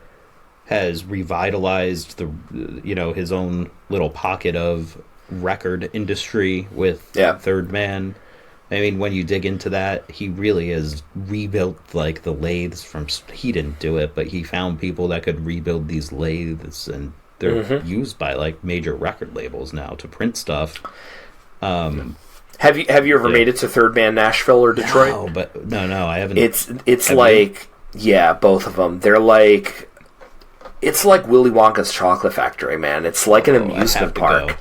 has revitalized his own little pocket of record industry with Third Man. I mean, when you dig into that, he really has rebuilt like the lathes he didn't do it, but he found people that could rebuild these lathes, and they're used by like major record labels now to print stuff. Have you ever made it to Third Man Nashville or Detroit? No, I haven't. It's like both of them. They're like, it's like Willy Wonka's Chocolate Factory, man. It's like an amusement park.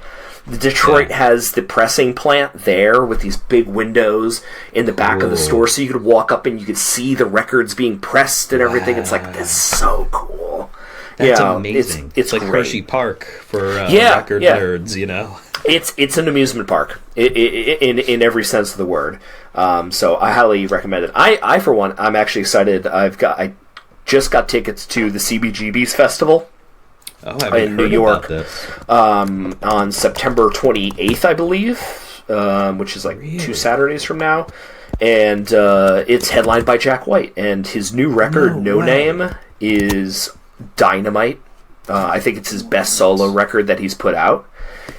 Detroit has the pressing plant there with these big windows in the back of the store, so you could walk up and you could see the records being pressed and everything. It's like, that's so cool. That's amazing. It's like great. Hershey Park for record nerds, you know. It's an amusement park in every sense of the word. So I highly recommend it. I for one, I'm actually excited. I just got tickets to the CBGB's festival. In New York on September 28th, I believe, which is like 2 Saturdays from now, and it's headlined by Jack White, and his new record, No Name, is dynamite. I think it's his best solo record that he's put out.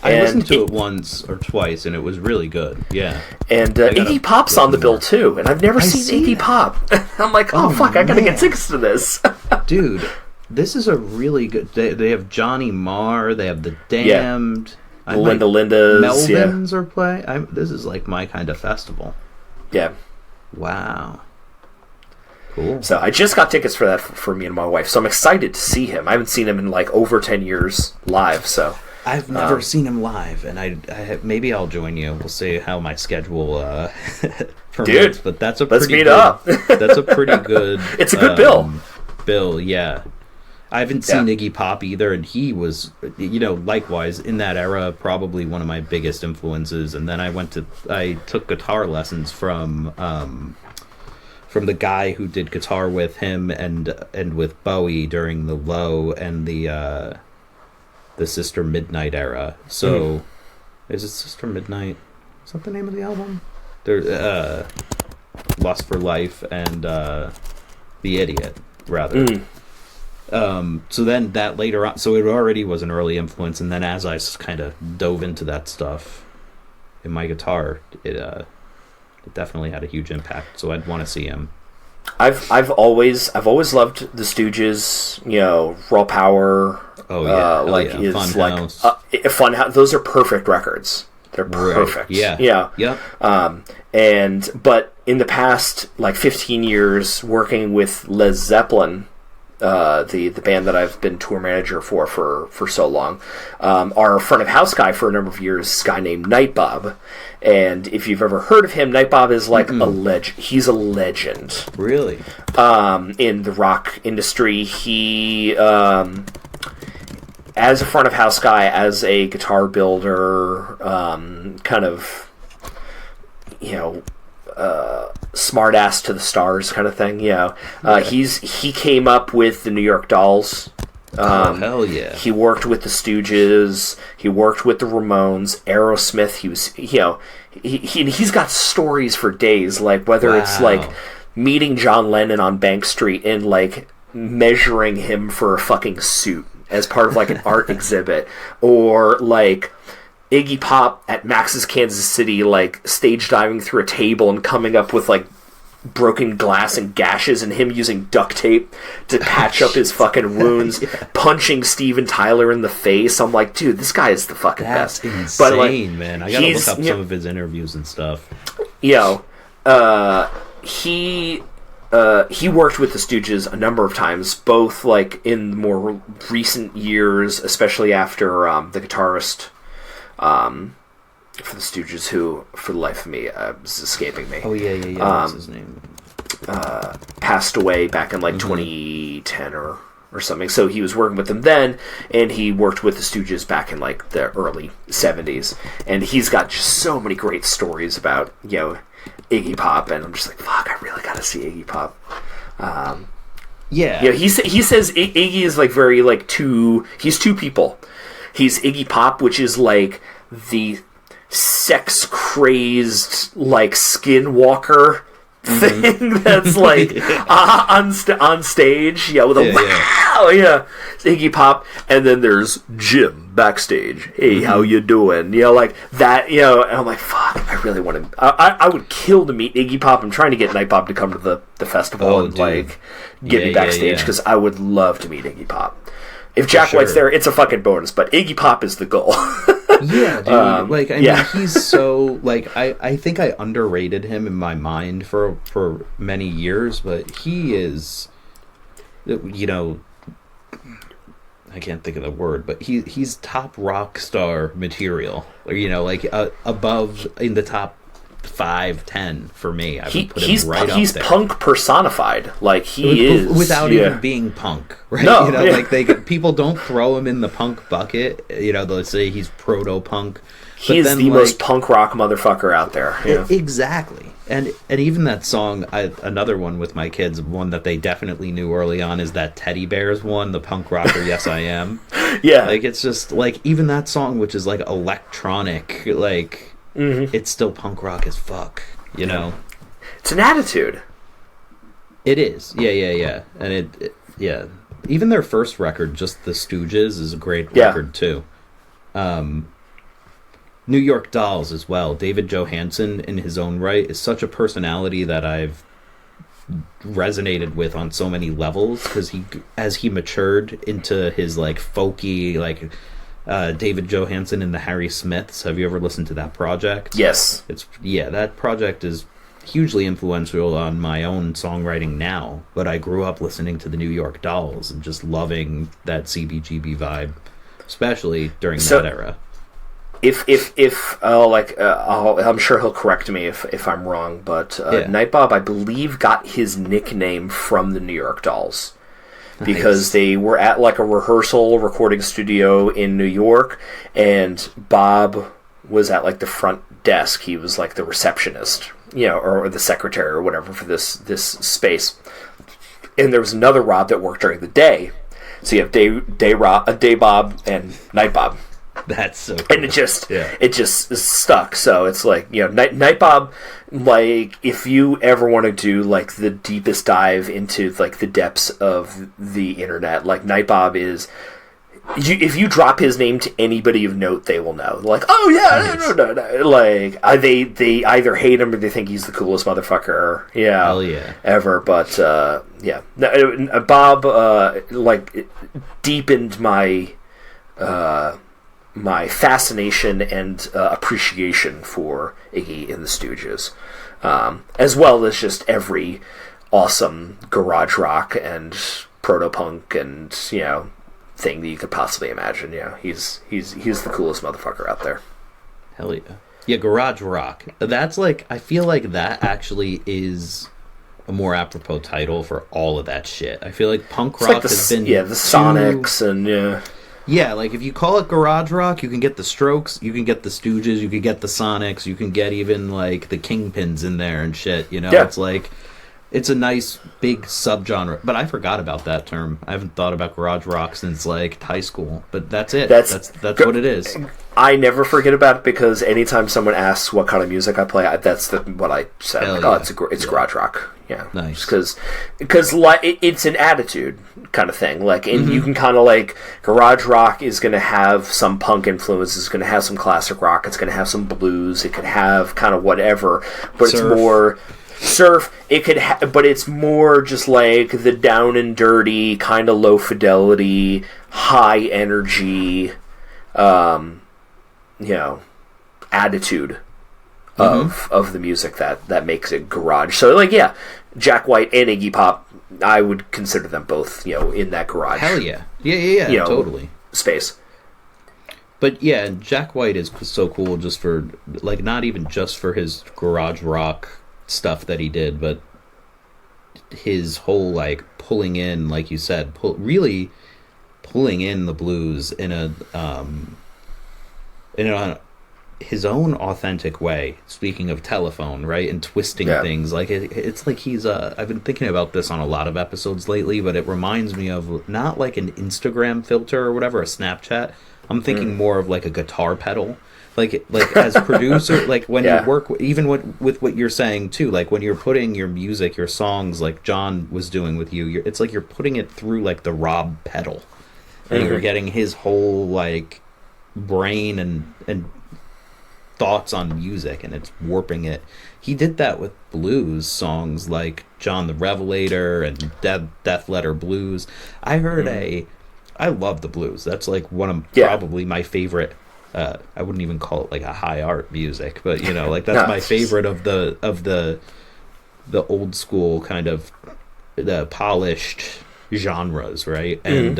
I listened to it once or twice, and it was really good. Yeah, and Iggy Pop's on the bill too, and I've never seen Iggy Pop. I'm like, oh fuck, I gotta get tickets to this, dude. This is a really good... They have Johnny Marr. They have The Damned. Yeah. Linda's. Melvins are playing. This is like my kind of festival. Yeah. Wow. Cool. So I just got tickets for that for me and my wife. So I'm excited to see him. I haven't seen him in like over 10 years live. So I've never seen him live, and maybe I'll join you. We'll see how my schedule permits. But that's let's meet up. That's a pretty good. It's a good bill. Bill, yeah. I haven't seen Iggy Pop either, and he was, likewise, in that era, probably one of my biggest influences. And then I took guitar lessons from the guy who did guitar with him and with Bowie during the Low and the Sister Midnight era. So, is it Sister Midnight? Is that the name of the album? There, Lust for Life and The Idiot, rather. So then that later on, so it already was an early influence, and then as I kind of dove into that stuff in my guitar, it definitely had a huge impact. So I'd want to see him. I've always loved the Stooges, Raw Power. Oh yeah, Funhouse. Funhouse. Those are perfect records. They're perfect. Right. Yeah. Yep. But in the past 15 years working with Led Zeppelin, the band that I've been tour manager for so long, our front of house guy for a number of years is a guy named Nightbob. And if you've ever heard of him, Nightbob is like a legend. He's a legend. Really? In the rock industry. He, as a front of house guy, as a guitar builder, kind of, smart ass to the stars kind of thing. He came up with the New York Dolls. Hell yeah. He worked with the Stooges. He worked with the Ramones, Aerosmith. He was, he's got stories for days, like whether it's like meeting John Lennon on Bank Street and like measuring him for a fucking suit as part of like an art exhibit, or like Iggy Pop at Max's Kansas City, like stage diving through a table and coming up with like broken glass and gashes, and him using duct tape to patch up his fucking wounds, punching Steven Tyler in the face. I'm like, dude, this guy is the fucking best. That's insane, man. I gotta look up some of his interviews and stuff. He worked with the Stooges a number of times, both like in more recent years, especially after the guitarist for the Stooges, who, for the life of me, is escaping me. Oh, yeah. What's his name? passed away back in like 2010 or something. So he was working with them then, and he worked with the Stooges back in like the early 70s. And he's got just so many great stories about, you know, Iggy Pop, and I'm just like, fuck, I really gotta see Iggy Pop. Yeah. You know, he says Iggy is like very like he's two people. He's Iggy Pop, which is like the sex crazed like skinwalker thing that's like on stage, yeah, with a wow, yeah, it's Iggy Pop. And then there's Jim backstage. Hey, how you doing? You know, like that. You know, and I'm like, fuck, I really want to. I would kill to meet Iggy Pop. I'm trying to get Nightbob to come to the festival and like get me backstage because I would love to meet Iggy Pop. If Jack White's there, it's a fucking bonus. But Iggy Pop is the goal. Yeah, dude. Like, I mean, he's so like I think I underrated him in my mind for many years, but he is, you know, I can't think of the word, but he's top rock star material. Or, you know, like above in the top 5-10 for me. I would put him right up there. He's punk personified. Like he is without even being punk, right? No, you know, like people don't throw him in the punk bucket. You know, they'll say he's proto punk. He's the most punk rock motherfucker out there. Yeah. Exactly. And even that song, another one with my kids, one that they definitely knew early on is that Teddy Bears one, the punk rocker Yes I Am. Yeah. Like it's just like even that song, which is like electronic, like it's still punk rock as fuck, you know? It's an attitude. It is. Yeah. And it even their first record, just The Stooges, is a great record too. New York Dolls as well. David Johansen in his own right is such a personality that I've resonated with on so many levels, because as he matured into his like folky, like David Johansen and the Harry Smiths. Have you ever listened to that project? Yes. That project is hugely influential on my own songwriting now, but I grew up listening to the New York Dolls and just loving that CBGB vibe, especially during that era. I'm sure he'll correct me if I'm wrong, but Nightbob, I believe, got his nickname from the New York Dolls. Because they were at like a rehearsal recording studio in New York, and Bob was at like the front desk. He was like the receptionist, you know, or the secretary or whatever for this space. And there was another Rob that worked during the day. So you have Day Bob and Nightbob. That's so cool. And it just stuck. So it's like, you know, Nightbob, like, if you ever want to do like the deepest dive into like the depths of the internet, like Nightbob is, if you drop his name to anybody of note, they will know. Like, oh yeah, no. Like they either hate him or they think he's the coolest motherfucker, ever. But Bob like deepened my fascination and appreciation for Iggy and the Stooges, as well as just every awesome garage rock and proto-punk and, you know, thing that you could possibly imagine. Yeah, he's the coolest motherfucker out there. Hell yeah. Yeah, garage rock. That's like, I feel like that actually is a more apropos title for all of that shit. I feel like punk rock has been the Sonics and yeah, like if you call it garage rock, you can get the Strokes, you can get the Stooges, you can get the Sonics, you can get even like the Kingpins in there and shit, you know? Yeah. It's like, it's a nice big subgenre. But I forgot about that term. I haven't thought about garage rock since like high school. But that's it. That's what it is. I never forget about it, because anytime someone asks what kind of music I play, that's what I said. Like, oh, it's garage rock. Yeah, nice. Because like it's an attitude kind of thing. Like, and you can kind of like, garage rock is going to have some punk influence. It's going to have some classic rock. It's going to have some blues. It could have kind of whatever. But Surf. It's more surf. It could, but it's more just like the down and dirty kind of low fidelity, high energy, you know, attitude of the music that makes it garage. So like, yeah, Jack White and Iggy Pop, I would consider them both, you know, in that garage. Hell yeah. Yeah, you know, totally. Space. But yeah, Jack White is so cool just for, like, not even just for his garage rock stuff that he did, but his whole like pulling in, like you said, really pulling in the blues in a his own authentic way. Speaking of telephone, right, and twisting things, like it's like he's I've been thinking about this on a lot of episodes lately, but it reminds me of not like an Instagram filter or whatever, a Snapchat. I'm thinking more of like a guitar pedal. Like as producer, like when you work, even with what you're saying too, like when you're putting your music, your songs, like John was doing with you, it's like you're putting it through like the Rob pedal, and you're getting his whole like brain and thoughts on music, and it's warping it. He did that with blues songs like John the Revelator and Death Letter Blues. I heard I love the blues. That's like one of probably my favorite. I wouldn't even call it like a high art music, but you know, like that's my favorite of the old school kind of the polished genres, right? And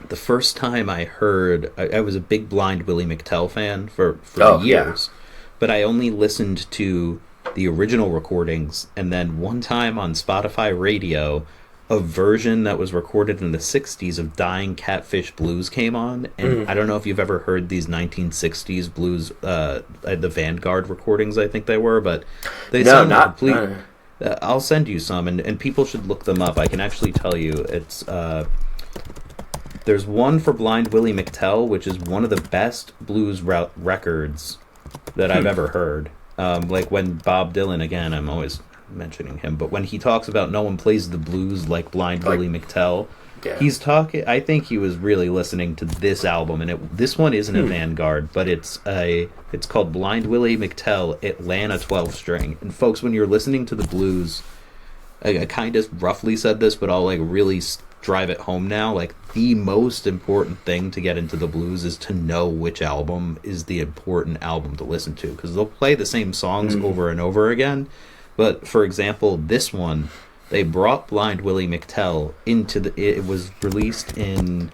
the first time I heard, I was a big Blind Willie McTell fan for years, but I only listened to the original recordings, and then one time on Spotify Radio, a version that was recorded in the 60s of Dying Catfish Blues came on, and I don't know if you've ever heard these 1960s blues, the Vanguard recordings, I think they were, but they sound complete. I'll send you some, and people should look them up. I can actually tell you, it's there's one for Blind Willie McTell, which is one of the best blues records that I've ever heard. Like when Bob Dylan, again, I'm always mentioning him, but when he talks about no one plays the blues like Blind Willie McTell, he's talking. I think he was really listening to this album, and this one isn't a Vanguard, but it's called Blind Willie McTell Atlanta 12-string. And folks, when you're listening to the blues, I kind of roughly said this, but I'll like really drive it home now. Like the most important thing to get into the blues is to know which album is the important album to listen to, because they'll play the same songs over and over again. But, for example, this one, they brought Blind Willie McTell into it was released in,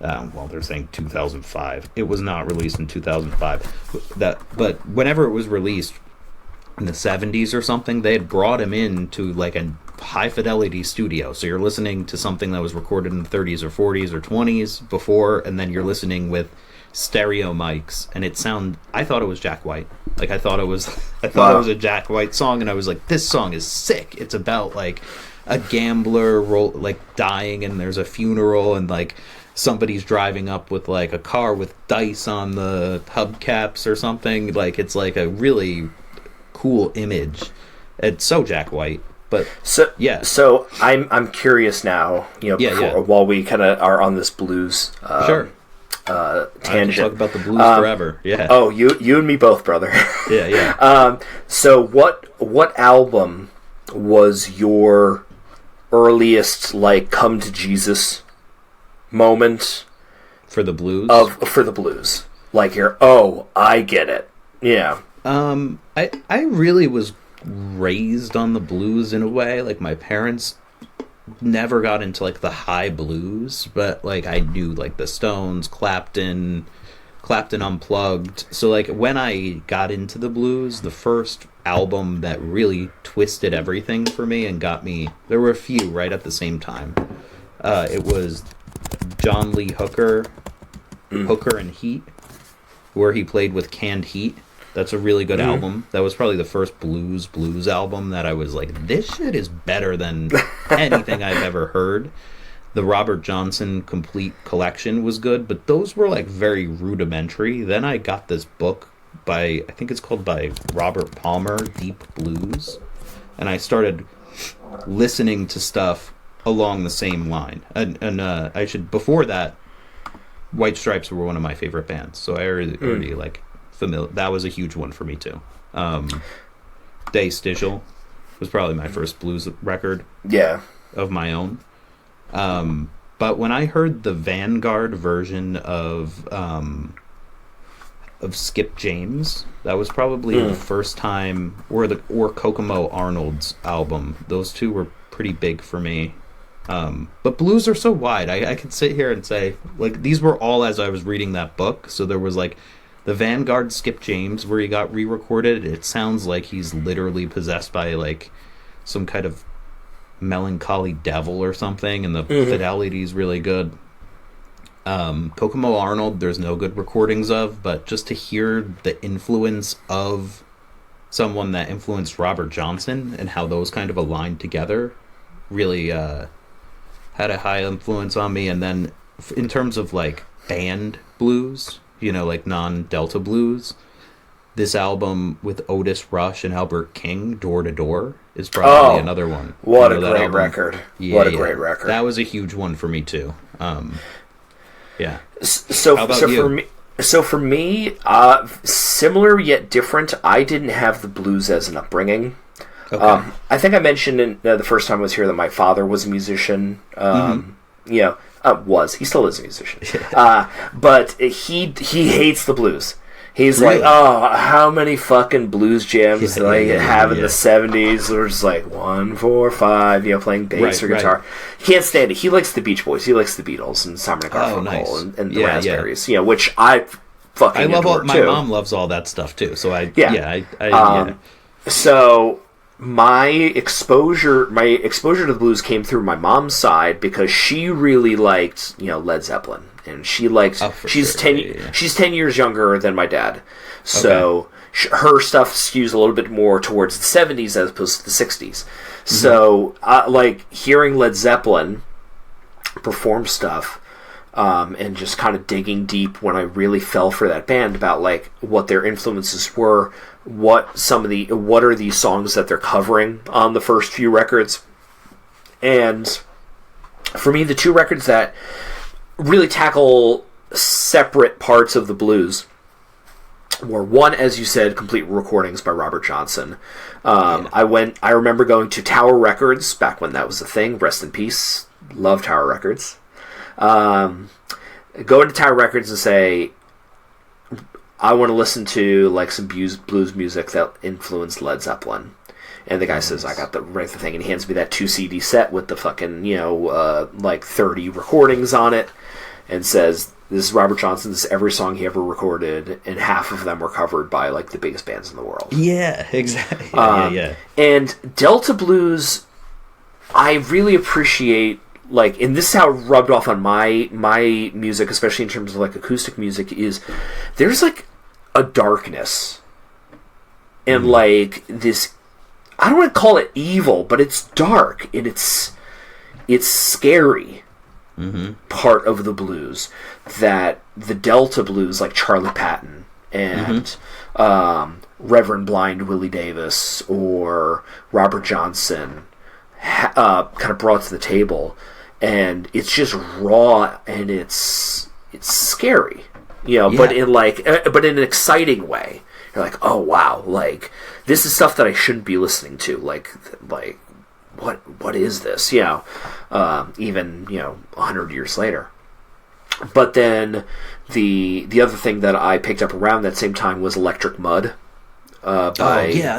well, they're saying 2005. It was not released in 2005. But whenever it was released, in the 70s or something, they had brought him into, like, a high-fidelity studio. So you're listening to something that was recorded in the 30s or 40s or 20s before, and then you're listening with stereo mics, and I thought it was Jack White. Like I thought it was it was a Jack White song, and I was like, this song is sick. It's about like a gambler like dying, and there's a funeral, and like somebody's driving up with like a car with dice on the hubcaps or something. Like it's like a really cool image. It's so Jack White. But so I'm curious now, while we kind of are on this blues sure tangent. I can talk about the blues forever. Yeah. Oh, you and me both, brother. Yeah. So what album was your earliest like come to Jesus moment for the blues? For the blues, like I get it. Yeah. I really was raised on the blues in a way. Like my parents never got into like the high blues, but like I knew like the Stones, Clapton Unplugged. So like when I got into the blues, the first album that really twisted everything for me and got me, there were a few right at the same time. It was John Lee Hooker and Heat, where he played with Canned Heat. That's a really good album. That was probably the first blues album that I was like, this shit is better than anything I've ever heard. The Robert Johnson Complete Collection was good, but those were like very rudimentary. Then I got this book I think it's called by Robert Palmer, Deep Blues, and I started listening to stuff along the same line. And before that, White Stripes were one of my favorite bands, so I already like familiar. That was a huge one for me too. Day Stichel was probably my first blues record. Yeah. Of my own. But when I heard the Vanguard version of Skip James, that was probably the first time, or Kokomo Arnold's album. Those two were pretty big for me. But blues are so wide. I could sit here and say, like, these were all as I was reading that book. So there was like The Vanguard Skip James, where he got re-recorded, it sounds like he's literally possessed by like some kind of melancholy devil or something, and the fidelity's really good. Kokomo Arnold, there's no good recordings of, but just to hear the influence of someone that influenced Robert Johnson and how those kind of aligned together really had a high influence on me. And then in terms of like band blues, like non-Delta blues, this album with Otis Rush and Albert King, Door to Door, is probably another one. What a great record. Yeah, what a great record. That was a huge one for me too. Yeah. So How about you? For me, similar yet different. I didn't have the blues as an upbringing. Okay. I think I mentioned the first time I was here that my father was a musician. He still is a musician. But he hates the blues. He's Really? like, oh, how many fucking blues jams did I have in the 70s? We're just like 1, 4, 5, playing bass or guitar. Right. He can't stand it. He likes the Beach Boys. He likes the Beatles and Simon and Garfunkel nice. and the Raspberries, which I fucking love adore my too. mom loves all that stuff too. So So my exposure to the blues came through my mom's side because she really liked, Led Zeppelin, and she liked. She's 10 years younger than my dad, so her stuff skews a little bit more towards the 70s as opposed to the 60s. So, hearing Led Zeppelin perform stuff. And just kind of digging deep when I really fell for that band about like what their influences were, what are these songs that they're covering on the first few records. And for me, the two records that really tackle separate parts of the blues were one, as you said, complete recordings by Robert Johnson. I remember going to Tower Records back when that was a thing. Rest in peace. Love Tower Records. Go into Tower Records and say, I want to listen to like some blues music that influenced Led Zeppelin. And the guy says, I got the right thing, and he hands me that 2 CD set with the fucking, 30 recordings on it, and says, this is Robert Johnson, this is every song he ever recorded, and half of them were covered by like the biggest bands in the world. Yeah, exactly. And Delta Blues, I really appreciate. And this is how it rubbed off on my music, especially in terms of like acoustic music, is there's like a darkness and like this, I don't want to call it evil, but it's dark and it's scary part of the blues that the Delta blues, like Charlie Patton and Reverend Blind Willie Davis or Robert Johnson kind of brought to the table. And it's just raw and it's scary, but in an exciting way. You're like, oh wow, like this is stuff that I shouldn't be listening to. Like what is this? Even 100 years later. But then the other thing that I picked up around that same time was Electric Mud. I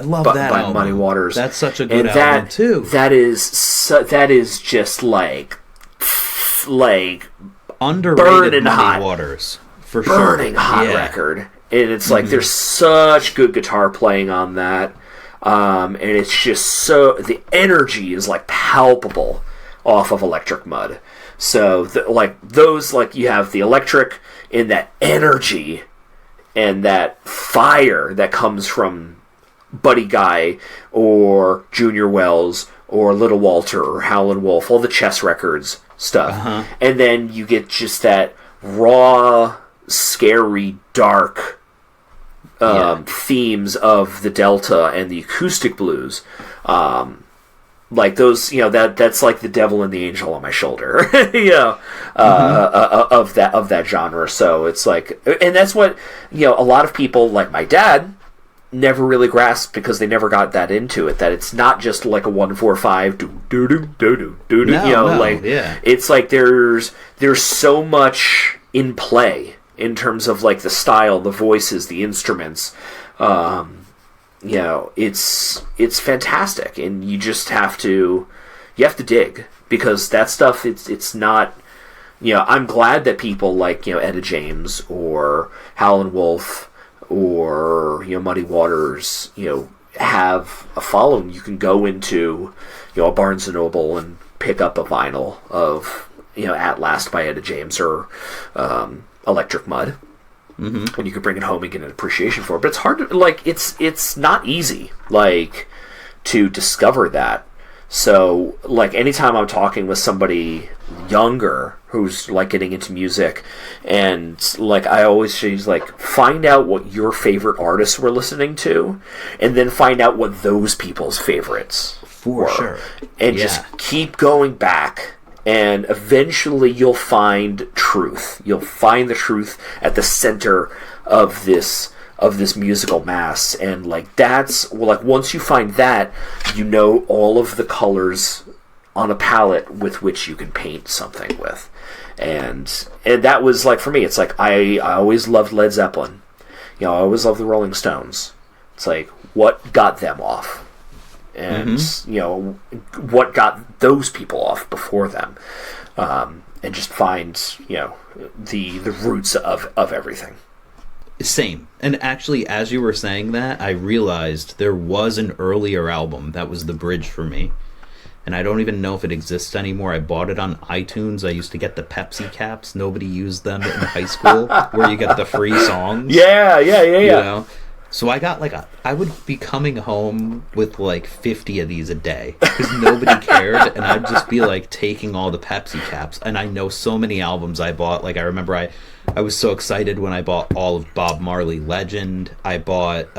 love that by album. Muddy Waters. That's such a good album too. That is just like underrated Muddy Waters for sure. Burning hot record, and it's like there's such good guitar playing on that, and it's just so the energy is like palpable off of Electric Mud. So you have the electric and that energy and that fire that comes from Buddy Guy or Junior Wells or Little Walter or Howlin' Wolf, all the Chess Records stuff. And then you get just that raw, scary, dark themes of the Delta and the acoustic blues. Like those, that's like the devil and the angel on my shoulder, of that genre. So it's like, and that's what, a lot of people like my dad never really grasped because they never got that into it, that it's not just like a 1-4-5 it's like there's so much in play in terms of like the style, the voices, the instruments. It's fantastic, and you just have to dig, because that stuff it's not, I'm glad that people like Etta James or Howlin' Wolf or Muddy Waters, have a following. You can go into a Barnes and Noble and pick up a vinyl of At Last by Etta James or Electric Mud, and you can bring it home and get an appreciation for it. But it's hard to it's not easy to discover that. So anytime I'm talking with somebody younger who's getting into music, and I always choose find out what your favorite artists were listening to, and then find out what those people's favorites for were. Sure, and just keep going back, and eventually you'll find truth. You'll find the truth at the center of this musical mass, and that's once you find that, all of the colors on a palette with which you can paint something with. And that was for me, it's I always loved Led Zeppelin. I always loved the Rolling Stones. It's what got them off? And what got those people off before them? And just find the roots of everything. Same. And actually, as you were saying that, I realized there was an earlier album that was the bridge for me. And I don't even know if it exists anymore. I bought it on iTunes. I used to get the Pepsi caps. Nobody used them in high school, where you get the free songs. Yeah. So I got I would be coming home with 50 of these a day because nobody cared, and I'd just be taking all the Pepsi caps. And I know so many albums I bought. I remember I was so excited when I bought all of Bob Marley Legend. I bought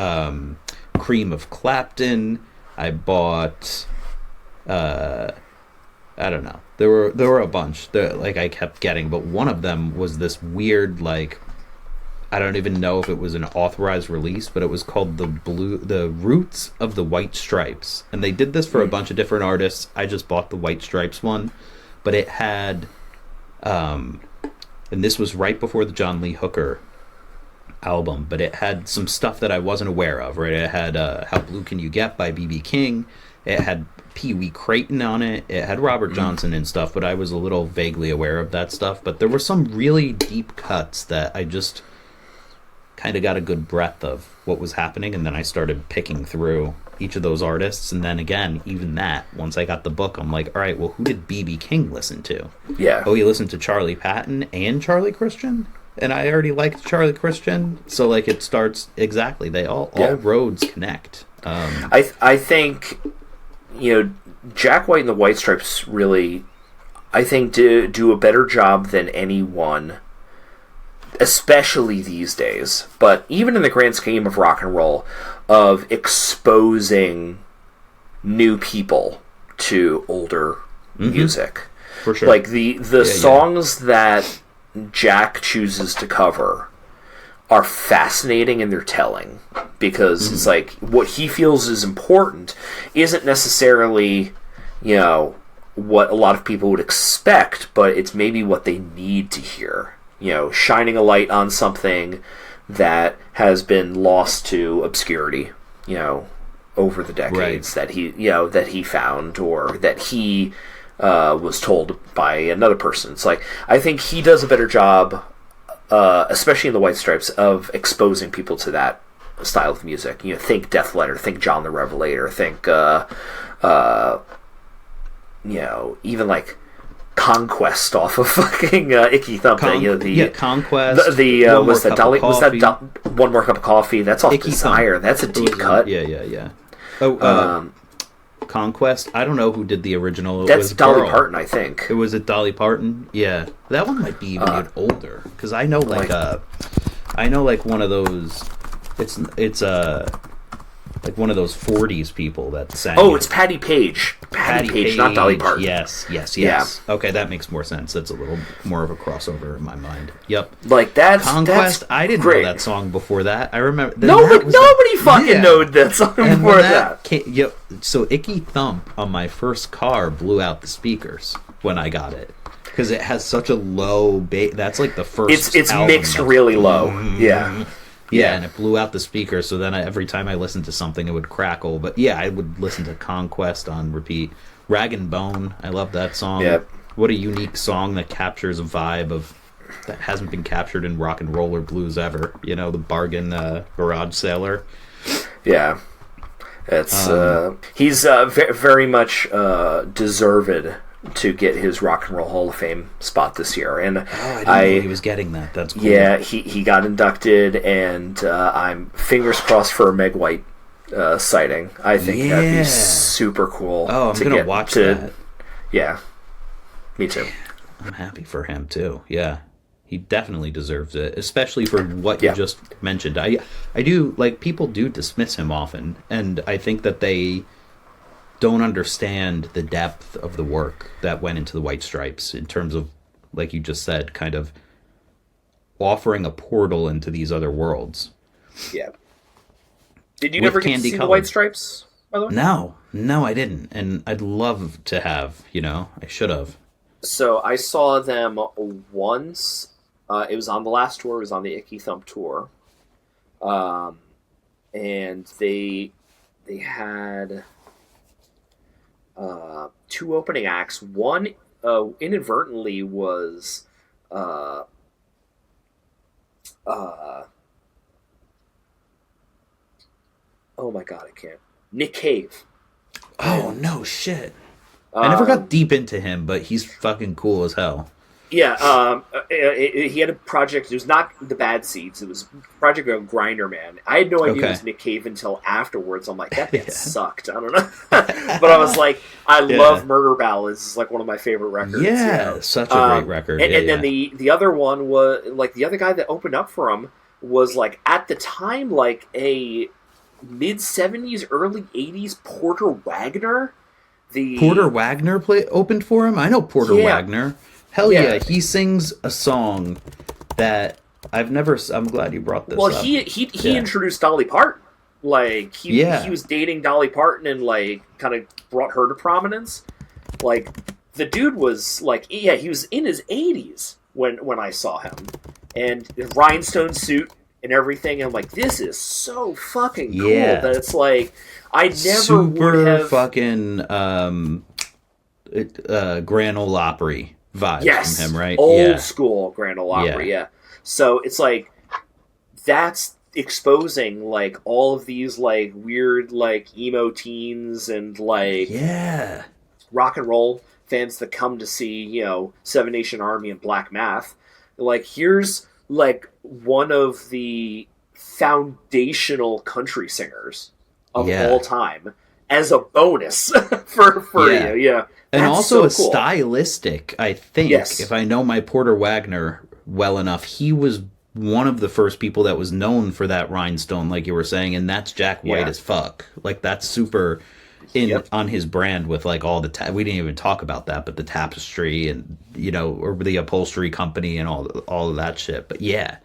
Cream of Clapton. I bought I don't know. There were a bunch that I kept getting, but one of them was this weird I don't even know if it was an authorized release, but it was called the Roots of the White Stripes, and they did this for a bunch of different artists. I just bought the White Stripes one, but it had and this was right before the John Lee Hooker album, but it had some stuff that I wasn't aware of, right? It had How Blue Can You Get by B.B. King. It had Pee Wee Crayton on it. It had Robert Johnson and stuff, but I was a little vaguely aware of that stuff. But there were some really deep cuts that I just kind of got a good breadth of what was happening, and then I started picking through each of those artists. And then again, even that, once I got the book, I'm all right, well, who did B.B. King listen to? Yeah. Oh, he listened to Charlie Patton and Charlie Christian? And I already liked Charlie Christian, so it starts exactly. They all roads connect. I think Jack White and the White Stripes really, I think, do a better job than anyone, especially these days. But even in the grand scheme of rock and roll, of exposing new people to older music. For sure. The songs that Jack chooses to cover are fascinating in their telling, because it's what he feels is important isn't necessarily what a lot of people would expect, but it's maybe what they need to hear. Shining a light on something that has been lost to obscurity over the decades, that he found, or that he was told by another person. It's I think he does a better job, especially in the White Stripes, of exposing people to that style of music. Think Death Letter, think John the Revelator, think even Conquest off of fucking Icky Thump. Conquest. Was that One More Cup of Coffee? That's off Icky Desire. Thump. That's a deep cut. Yeah. Oh, Conquest. I don't know who did the original. That's Dolly Parton, I think. It was Dolly Parton. Yeah, that one might be even older, because I know one of those. It's one of those 40s people that sang. Oh, it's Patti Page. Patti Page, not Dolly Parton. Yes. Yeah. Okay, that makes more sense. That's a little more of a crossover in my mind. Yep. That's Conquest. That's I didn't great. know that song before that. I remember. Nobody fucking knew that song before that. So Icky Thump on my first car blew out the speakers when I got it, because it has such a low bass. That's the first. It's mixed really low. Yeah, and it blew out the speaker, so then every time I listened to something, it would crackle. But yeah, I would listen to Conquest on repeat. Rag and Bone, I love that song. Yep. What a unique song that captures a vibe of that hasn't been captured in rock and roller blues ever. You know, the bargain garage sailor. Yeah. It's he's very much deserved to get his Rock and Roll Hall of Fame spot this year, and I didn't know he was getting that. That's cool. Yeah, he got inducted, and I'm fingers crossed for a Meg White sighting. I think that'd be super cool. Oh, I'm gonna watch that. Yeah, me too. I'm happy for him too. Yeah. He definitely deserves it, especially for what you just mentioned. I do, like, people do dismiss him often, and I think that they don't understand the depth of the work that went into the White Stripes in terms of, like you just said, kind of offering a portal into these other worlds. Yeah. Did you ever get to see the White Stripes, by the way? No, I didn't, and I'd love to have, you know, I should have. So I saw them once. It was on the last tour. It was on the Icky Thump tour, and they had two opening acts. One inadvertently was oh my god, I can't. Nick Cave. Oh no shit! I never got deep into him, but he's fucking cool as hell. Yeah, he had a project. It was not the Bad Seeds. It was Project Grinder Man. I had no idea it was Nick Cave until afterwards. I'm like, that band sucked. I don't know, but I was like, I love Murder Ballads. It's like one of my favorite records. Yeah, such a great record. And then the other one was like the other guy that opened up for him was like at the time like a mid '70s, early '80s Porter Wagner. Porter Wagner opened for him. I know Porter Wagner. Hell yeah, he sings a song that I've never... I'm glad you brought this up. Well, he introduced Dolly Parton. Like, he was dating Dolly Parton and, like, kind of brought her to prominence. Like, the dude was, like... Yeah, he was in his 80s when I saw him. And the rhinestone suit and everything. And I'm like, this is so fucking cool that it's like... I never would have... fucking Grand Ole Opry vibes from him, right? Old school Grand Ole Opry, So it's like, that's exposing, like, all of these, like, weird, like, emo teens and, like, rock and roll fans that come to see, you know, Seven Nation Army and Black Math. Like, here's, like, one of the foundational country singers of all time as a bonus for you. Yeah. And that's also so cool. Stylistic, I think. If I know my Porter Wagner well enough, he was one of the first people that was known for that rhinestone, like you were saying, and that's Jack White as fuck. Like, that's super on his brand with, like, all the... we didn't even talk about that, but the tapestry and, you know, or the upholstery company and all of that shit. But yeah.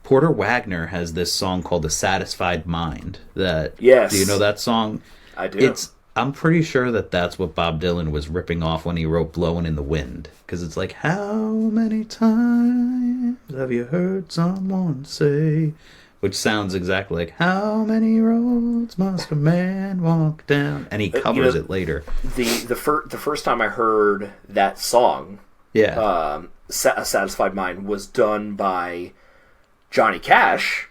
Porter Wagner has this song called The Satisfied Mind. Do you know that song? I do. I'm pretty sure that's what Bob Dylan was ripping off when he wrote Blowin' in the Wind. Because it's like, how many times have you heard someone say... Which sounds exactly like, how many roads must a man walk down? And he covers it later. The first time I heard that song, A Satisfied Mind, was done by Johnny Cash.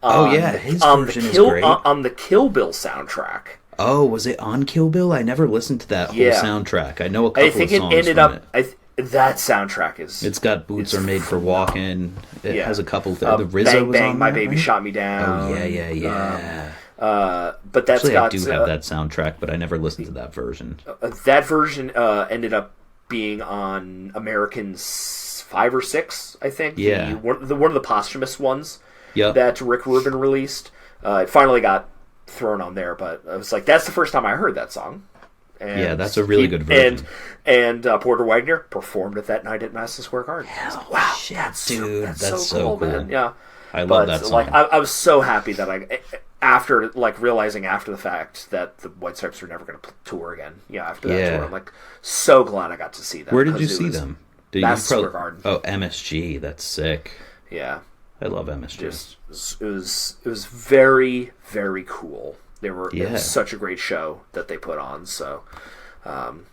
His version is great. On the Kill Bill soundtrack. Oh, was it on Kill Bill? I never listened to that whole soundtrack. I know a couple of songs from it. That soundtrack is... It's got Boots Are Made for Walking. It has a couple... the RZA Bang, was Bang, on My that, Baby right? Shot Me Down. Oh, yeah. But that's Actually, got... I do have that soundtrack, but I never listened to that version. That version ended up being on Americans 5 or 6, I think. Yeah. One of the posthumous ones that Rick Rubin released. It finally got thrown on there, but I was like, that's the first time I heard that song. And that's a really good version. And Porter Wagner performed it that night at Madison Square Garden. Wow, shit, dude, that's so cool. Man. Yeah, I love that song. Like, I was so happy that after realizing after the fact that the White Stripes were never going to tour again. Yeah, after that tour, I'm like so glad I got to see them. Where did you see them? Madison Square Garden. Oh, MSG, that's sick. Yeah, I love MSG. It was very, very cool. It was such a great show that they put on. So, Man,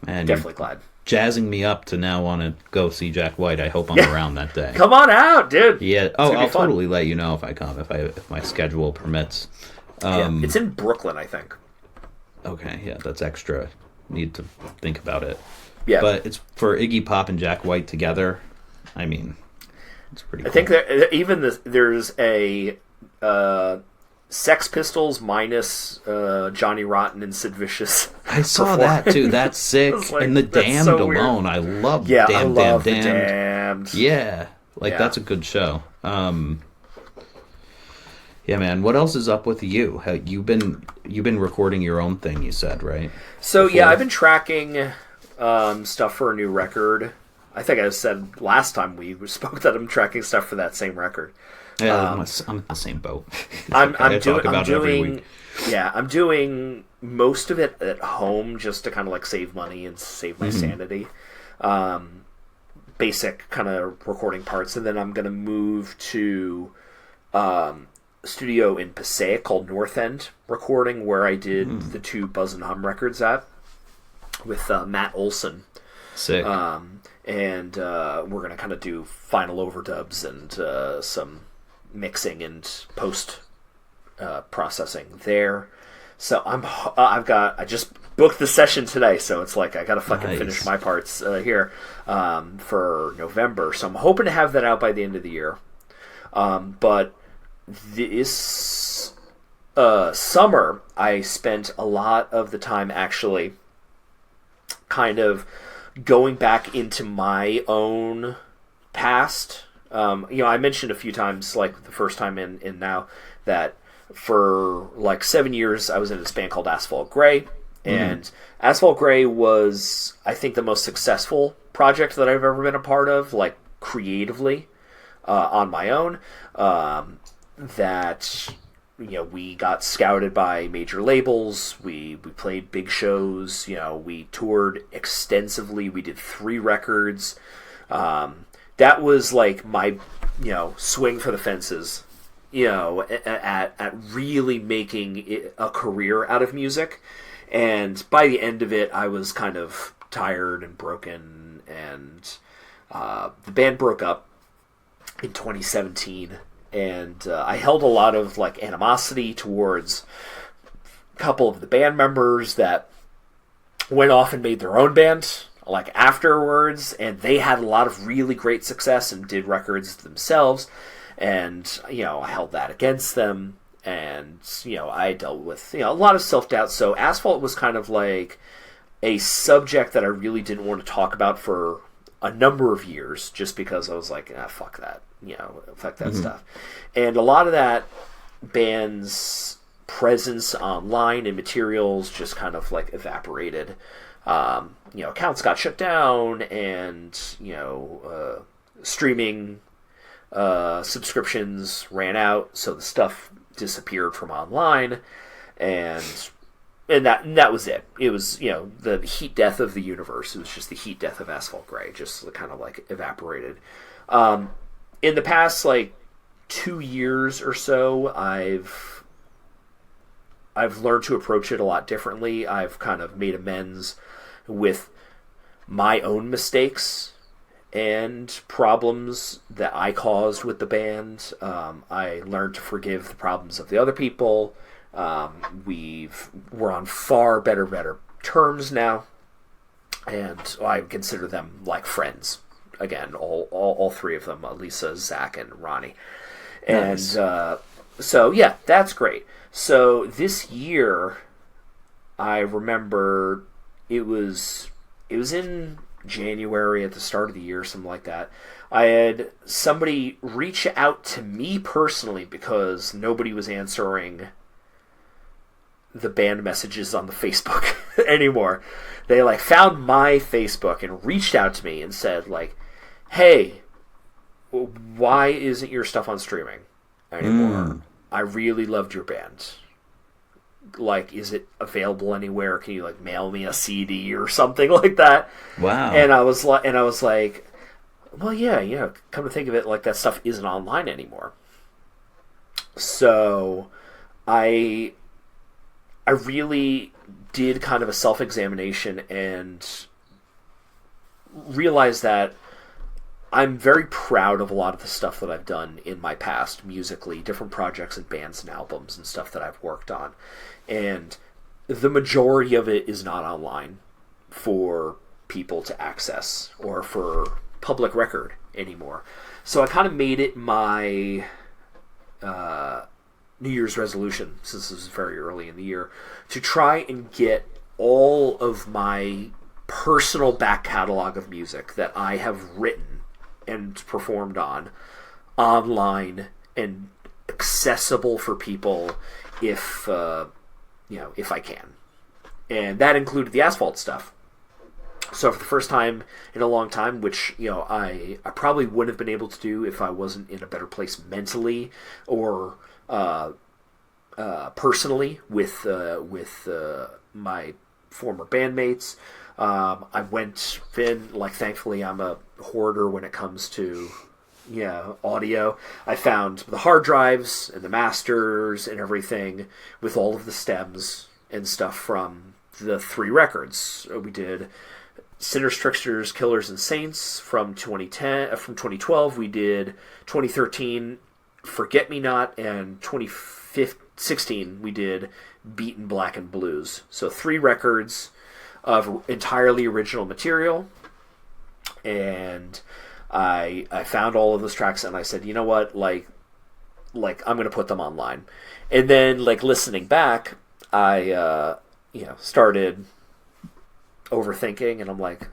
definitely glad. jazzing me up to now want to go see Jack White. I hope I'm around that day. Come on out, dude. Yeah. Oh, I'll totally let you know if I come, if my schedule permits. It's in Brooklyn, I think. Okay, yeah, that's extra. Need to think about it. Yeah. But it's for Iggy Pop and Jack White together. I mean, it's pretty cool. I think there's a Sex Pistols minus Johnny Rotten and Sid Vicious. I saw that too. That's sick. And the Damned so alone. I love Damned. Yeah. That's a good show. Yeah, man. What else is up with you? You've been recording your own thing, you said, right? So yeah, I've been tracking stuff for a new record. I think I said last time we spoke that I'm tracking stuff for that same record. Yeah, I'm in the same boat. I'm doing most of it at home just to kind of like save money and save my sanity. Basic kind of recording parts, and then I'm going to move to studio in Passaic called North End Recording, where I did the 2 Buzz and Hum records at with Matt Olson. Sick. And we're going to kind of do final overdubs and some mixing and post processing there. So I just booked the session today, so it's like I got to fucking finish my parts here for November. So I'm hoping to have that out by the end of the year. But this summer, I spent a lot of the time actually kind of going back into my own past. I mentioned a few times, like the first time in now, that for like 7 years I was in this band called Asphalt Grey, and Asphalt Grey was, I think, the most successful project that I've ever been a part of, like creatively, on my own. That we got scouted by major labels. We played big shows. We toured extensively. We did 3 records. That was like my, swing for the fences, at really making it a career out of music. And by the end of it, I was kind of tired and broken. And the band broke up in 2017. And I held a lot of like animosity towards a couple of the band members that went off and made their own band like afterwards, and they had a lot of really great success and did records themselves, and I held that against them, and I dealt with a lot of self-doubt. So Asphalt was kind of like a subject that I really didn't want to talk about for a number of years, just because I was like, fuck that. Fuck that stuff. And a lot of that band's presence online and materials just kind of like evaporated. Accounts got shut down, and streaming subscriptions ran out, so the stuff disappeared from online, and that was it. It was the heat death of the universe. It was just the heat death of Asphalt Grey, just kind of like evaporated. In the past, like 2 years or so, I've learned to approach it a lot differently. I've kind of made amends with my own mistakes and problems that I caused with the band. I learned to forgive the problems of the other people. We're on far better terms now, and I consider them like friends. Again, all 3 of them, Lisa, Zach, and Ronnie. Nice. And so, yeah, that's great. So this year, I remember it was in January at the start of the year, something like that. I had somebody reach out to me personally because nobody was answering the band messages on the Facebook anymore. They like found my Facebook and reached out to me and said like, hey, why isn't your stuff on streaming anymore? I really loved your band. Like, is it available anywhere? Can you like mail me a CD or something like that? Wow. And I was like, well, yeah, come to think of it, like that stuff isn't online anymore. So I really did kind of a self-examination and realized that I'm very proud of a lot of the stuff that I've done in my past, musically, different projects and bands and albums and stuff that I've worked on. And the majority of it is not online for people to access or for public record anymore. So I kind of made it my New Year's resolution, since this is very early in the year, to try and get all of my personal back catalog of music that I have written and performed on online and accessible for people if I can. And that included the Asphalt stuff. So for the first time in a long time, which I probably wouldn't have been able to do if I wasn't in a better place mentally or personally with my former bandmates. I went in, thankfully I'm a hoarder when it comes to audio. I found the hard drives and the masters and everything with all of the stems and stuff from the 3 records. We did Sinners, Tricksters, Killers, and Saints from 2012. We did 2013 Forget Me Not, and 2016 we did Beaten Black and Blues. So 3 records of entirely original material, and I found all of those tracks and I said, you know what, I'm going to put them online. And then listening back, I started overthinking, and I'm like,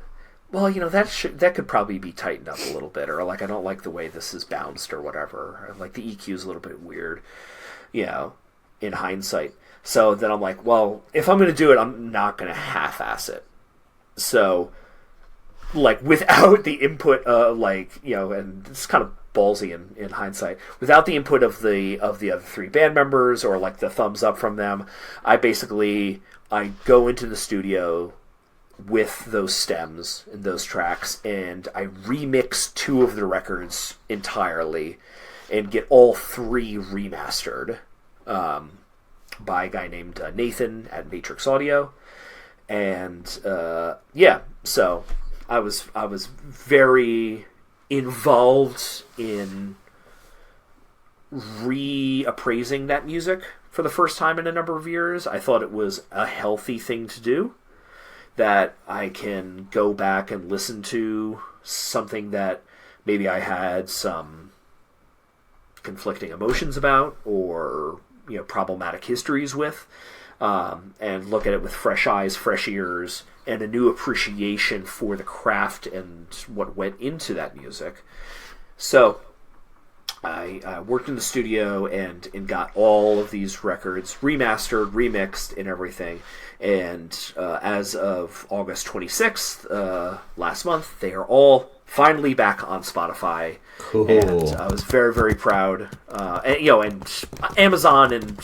well, that could probably be tightened up a little bit, or I don't like the way this is bounced or whatever. The EQ is a little bit weird, in hindsight. So then I'm like, well, if I'm going to do it, I'm not going to half-ass it. So, without the input, and it's kind of ballsy in hindsight, without the input of the other 3 band members or the thumbs up from them, I go into the studio with those stems and those tracks, and I remix 2 of the records entirely and get all 3 remastered by a guy named Nathan at Matrix Audio. And so I was very involved in reappraising that music for the first time in a number of years. I thought it was a healthy thing to do, that I can go back and listen to something that maybe I had some conflicting emotions about or problematic histories with, and look at it with fresh eyes, fresh ears, and a new appreciation for the craft and what went into that music. So I worked in the studio and got all of these records remastered, remixed, and everything. And as of August 26th, last month, they are all finally back on Spotify. Cool. And I was very, very proud. And Amazon and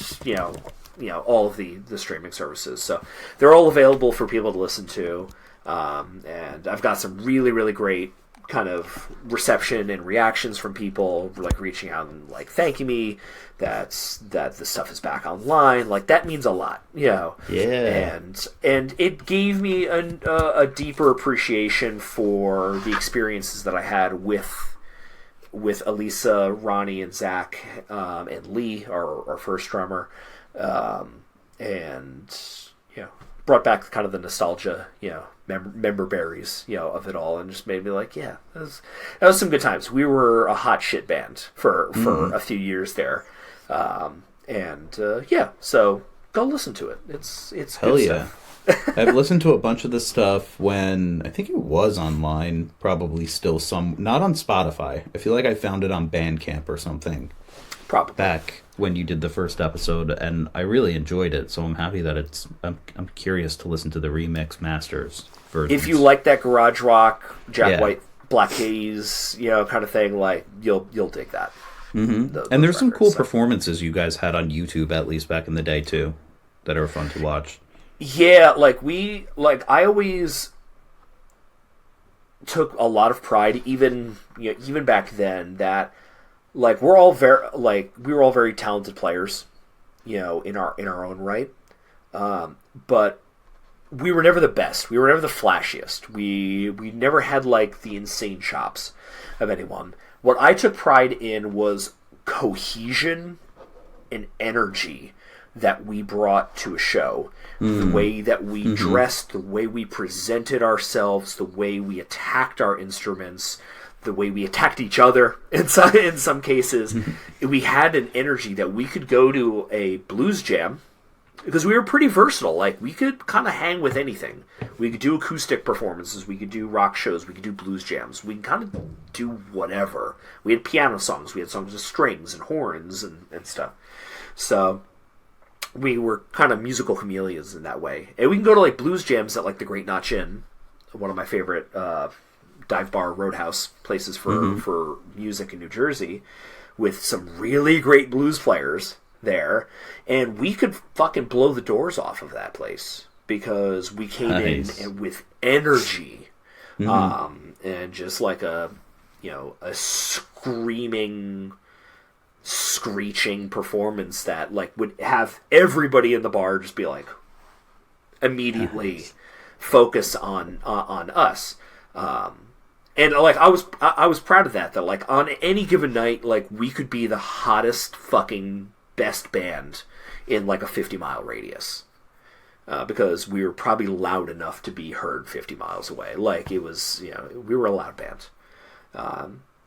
all of the streaming services. So they're all available for people to listen to. And I've got some really, really great kind of reception and reactions from people reaching out and thanking me that the stuff is back online. That means a lot, Yeah. And it gave me a deeper appreciation for the experiences that I had with Elisa, Ronnie, and Zach, and Lee, our first drummer, and brought back kind of the nostalgia, member berries, of it all, and just made me that was some good times. We were a hot shit band for a few years there, so go listen to it. It's hell good yeah. stuff. I've listened to a bunch of this stuff when I think it was online, probably still not on Spotify. I feel like I found it on Bandcamp or something. Probably back when you did the first episode, and I really enjoyed it, so I'm happy that I'm curious to listen to the remix masters versions. If you like that garage rock, Jack White, Black Haze, kind of thing, you'll dig that. Mm-hmm. And there's some cool performances you guys had on YouTube, at least back in the day too, that are fun to watch. Yeah, I always took a lot of pride, even back then, that we were all very talented players, in our own right. But we were never the best. We were never the flashiest. We never had like the insane chops of anyone. What I took pride in was cohesion and energy that we brought to a show. The way that we dressed, the way we presented ourselves, the way we attacked our instruments, the way we attacked each other in some cases. We had an energy that we could go to a blues jam, because we were pretty versatile. Like, we could kind of hang with anything. We could do acoustic performances, we could do rock shows, we could do blues jams. We could kind of do whatever. We had piano songs, we had songs with strings and horns and stuff. So we were kind of musical chameleons in that way. And we can go to like blues jams at like the Great Notch Inn, one of my favorite dive bar roadhouse places for music in New Jersey, with some really great blues players there, and we could fucking blow the doors off of that place because we came in with energy, and just like a screaming, screeching performance that like would have everybody in the bar just be like immediately focus on us. And like I was proud of that like on any given night, like we could be the hottest fucking best band in like a 50-mile radius, because we were probably loud enough to be heard 50 miles away. Like it was, we were a loud band.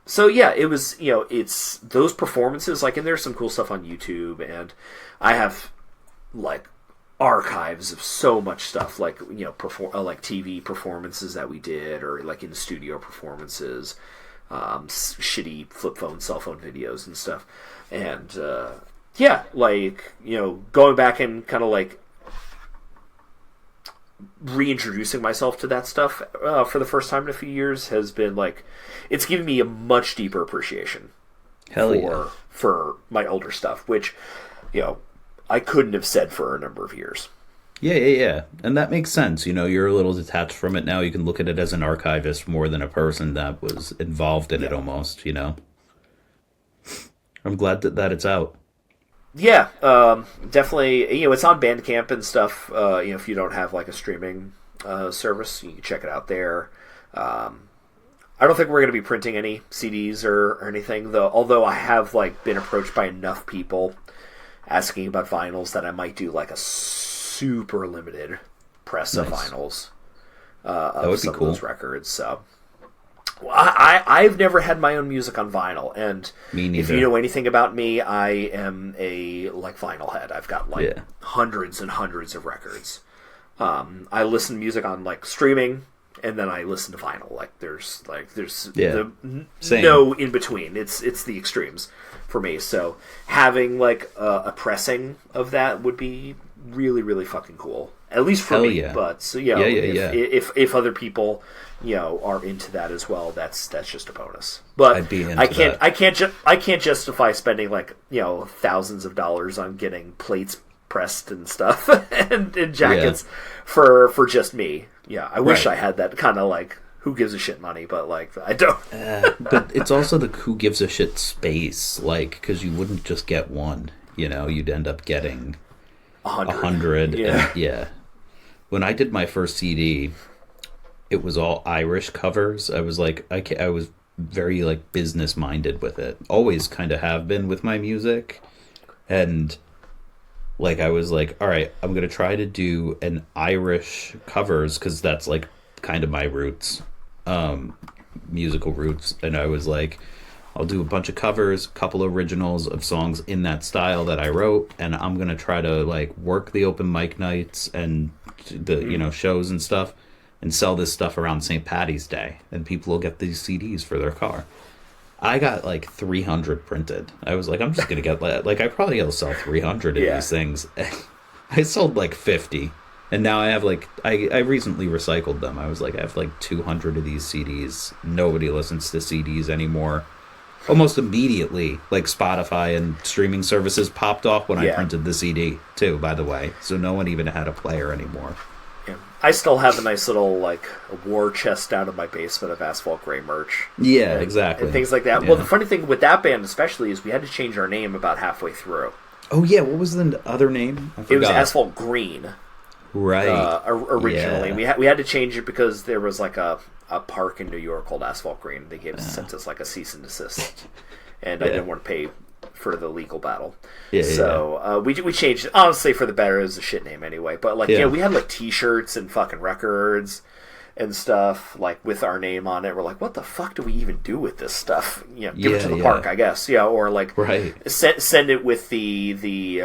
So yeah, it was, it's those performances, like, and there's some cool stuff on YouTube, and I have like archives of so much stuff, like, like TV performances that we did, or like in studio performances, shitty flip phone, cell phone videos and stuff. And yeah, like, going back and kind of like reintroducing myself to that stuff for the first time in a few years has been like, it's given me a much deeper appreciation for my older stuff, which, I couldn't have said for a number of years. Yeah. And that makes sense. You're a little detached from it now. You can look at it as an archivist more than a person that was involved in it almost, I'm glad that it's out. Yeah, definitely. It's on Bandcamp and stuff. If you don't have like a streaming service, you can check it out there. I don't think we're going to be printing any CDs or anything, though. Although I have like been approached by enough people asking about vinyls that I might do like a super limited press of vinyls of some of those records. So I've never had my own music on vinyl, and me neither. If you know anything about me, I am a like vinyl head. I've got like hundreds and hundreds of records. I listen to music on like streaming, and then I listen to vinyl. Like there's no in between. It's the extremes for me. So having like a pressing of that would be really, really fucking cool. At least for me. Yeah. But so if other people are into that as well, that's just a bonus. But I'd be into I can't justify spending like thousands of dollars on getting plates pressed and stuff and jackets for just me. Yeah, I wish I had that kind of like who gives a shit money, but like I don't. But it's also the who gives a shit space, like, because you wouldn't just get one. You'd end up getting 100. Yeah. When I did my first CD, it was all Irish covers. I was like, I was very like business minded with it. Always kind of have been with my music, and like I was like, all right, I'm gonna try to do an Irish covers because that's like kind of my roots, musical roots. And I was like, I'll do a bunch of covers, a couple originals of songs in that style that I wrote, and I'm gonna try to like work the open mic nights and the shows and stuff, and sell this stuff around St. Paddy's Day, and people will get these CDs for their car. I got like 300 printed. I was like, I'm just gonna get like I probably gotta sell 300 of these things. I sold like 50, and now I have like I recently recycled them. I was like, I have like 200 of these CDs. Nobody listens to CDs anymore. Almost immediately, like Spotify and streaming services popped off when I printed the CD too, by the way. So no one even had a player anymore. Yeah. I still have a nice little like war chest down in my basement of Asphalt Grey merch. Yeah, exactly. And things like that. Yeah. Well, the funny thing with that band especially is we had to change our name about halfway through. Oh yeah, what was the other name? I forgot. It was Asphalt Green. Right. Originally. Yeah. We had to change it because there was like a park in New York called Asphalt Grey. They sent us like a cease and desist, and I didn't want to pay for the legal battle. We changed it, honestly, for the better. It was a shit name anyway. But like, we had like T-shirts and fucking records and stuff like with our name on it. We're like, what the fuck do we even do with this stuff? Give it to the park, I guess. Or like send it with the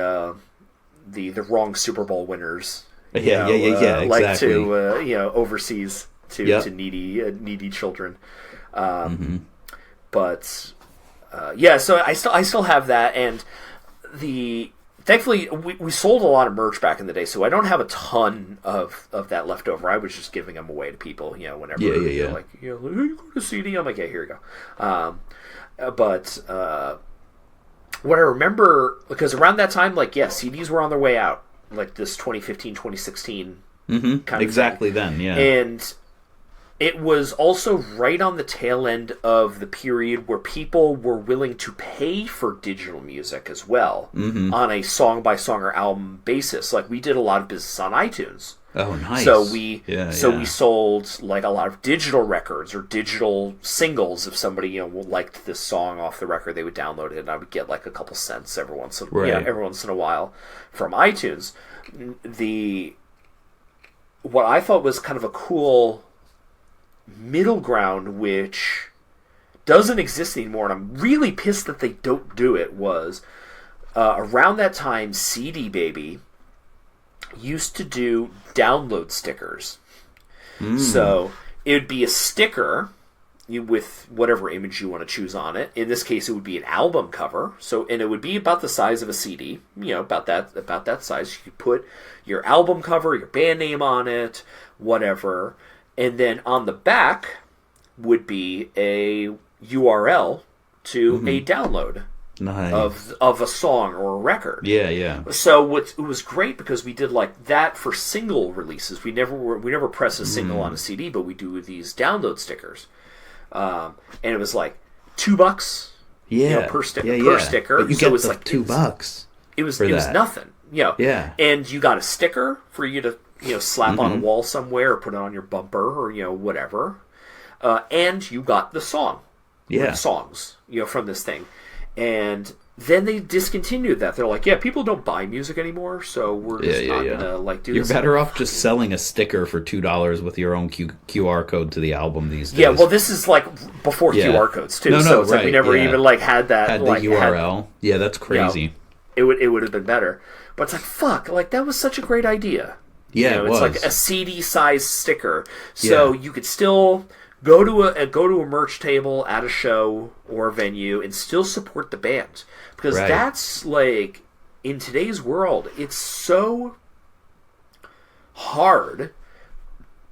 wrong Super Bowl winners. Exactly. Like to overseas to needy children. But so I still have that, and thankfully we sold a lot of merch back in the day, so I don't have a ton of that left over. I was just giving them away to people, whenever like you got a CD, I'm like, yeah, here you go. But what I remember, because around that time, like, CDs were on their way out, like this 2015, 2016 kind of exactly thing. Then, and it was also right on the tail end of the period where people were willing to pay for digital music as well on a song-by-song or album basis. Like, we did a lot of business on iTunes. Oh, nice. So we sold like a lot of digital records or digital singles. If somebody liked this song off the record, they would download it, and I would get like a couple cents every once in a while from iTunes. What I thought was kind of a cool middle ground, which doesn't exist anymore, and I'm really pissed that they don't do it, was around that time CD Baby used to do download stickers. So it would be a sticker with whatever image you want to choose on it. In this case, it would be an album cover. And it would be about the size of a CD, about that size. You could put your album cover, your band name on it, whatever. And then on the back would be a URL to a download. Nice. Of a song or a record. Yeah. So it was great because we did like that for single releases. We never press a single on a CD, but we do these download stickers. And it was like $2 per sticker. But you get like $2. It was nothing. Yeah. And you got a sticker for you to slap on a wall somewhere or put it on your bumper or whatever. And you got the song. Songs, from this thing. And then they discontinued that. They're like, people don't buy music anymore, so we're just not gonna like do this. You're better off just selling a sticker for $2 with your own QR code to the album these days. Yeah, well, this is like before QR codes too. So it's like we never even like had that. Had the URL. That's crazy. It would have been better, but it's like fuck. Like that was such a great idea. Yeah, it's like a CD size sticker, so you could still go to a merch table at a show or a venue and still support the band, because that's like, in today's world, it's so hard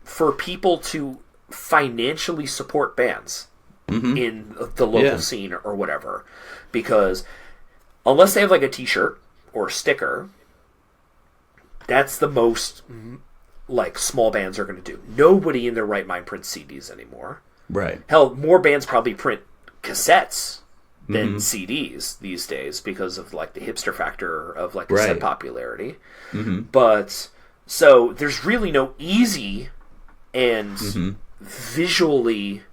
for people to financially support bands in the local scene or whatever, because unless they have like a t-shirt or a sticker, that's the most like small bands are going to do. Nobody in their right mind prints CDs anymore. Right. Hell, more bands probably print cassettes than CDs these days because of like the hipster factor of like cassette popularity. But so there's really no easy and visually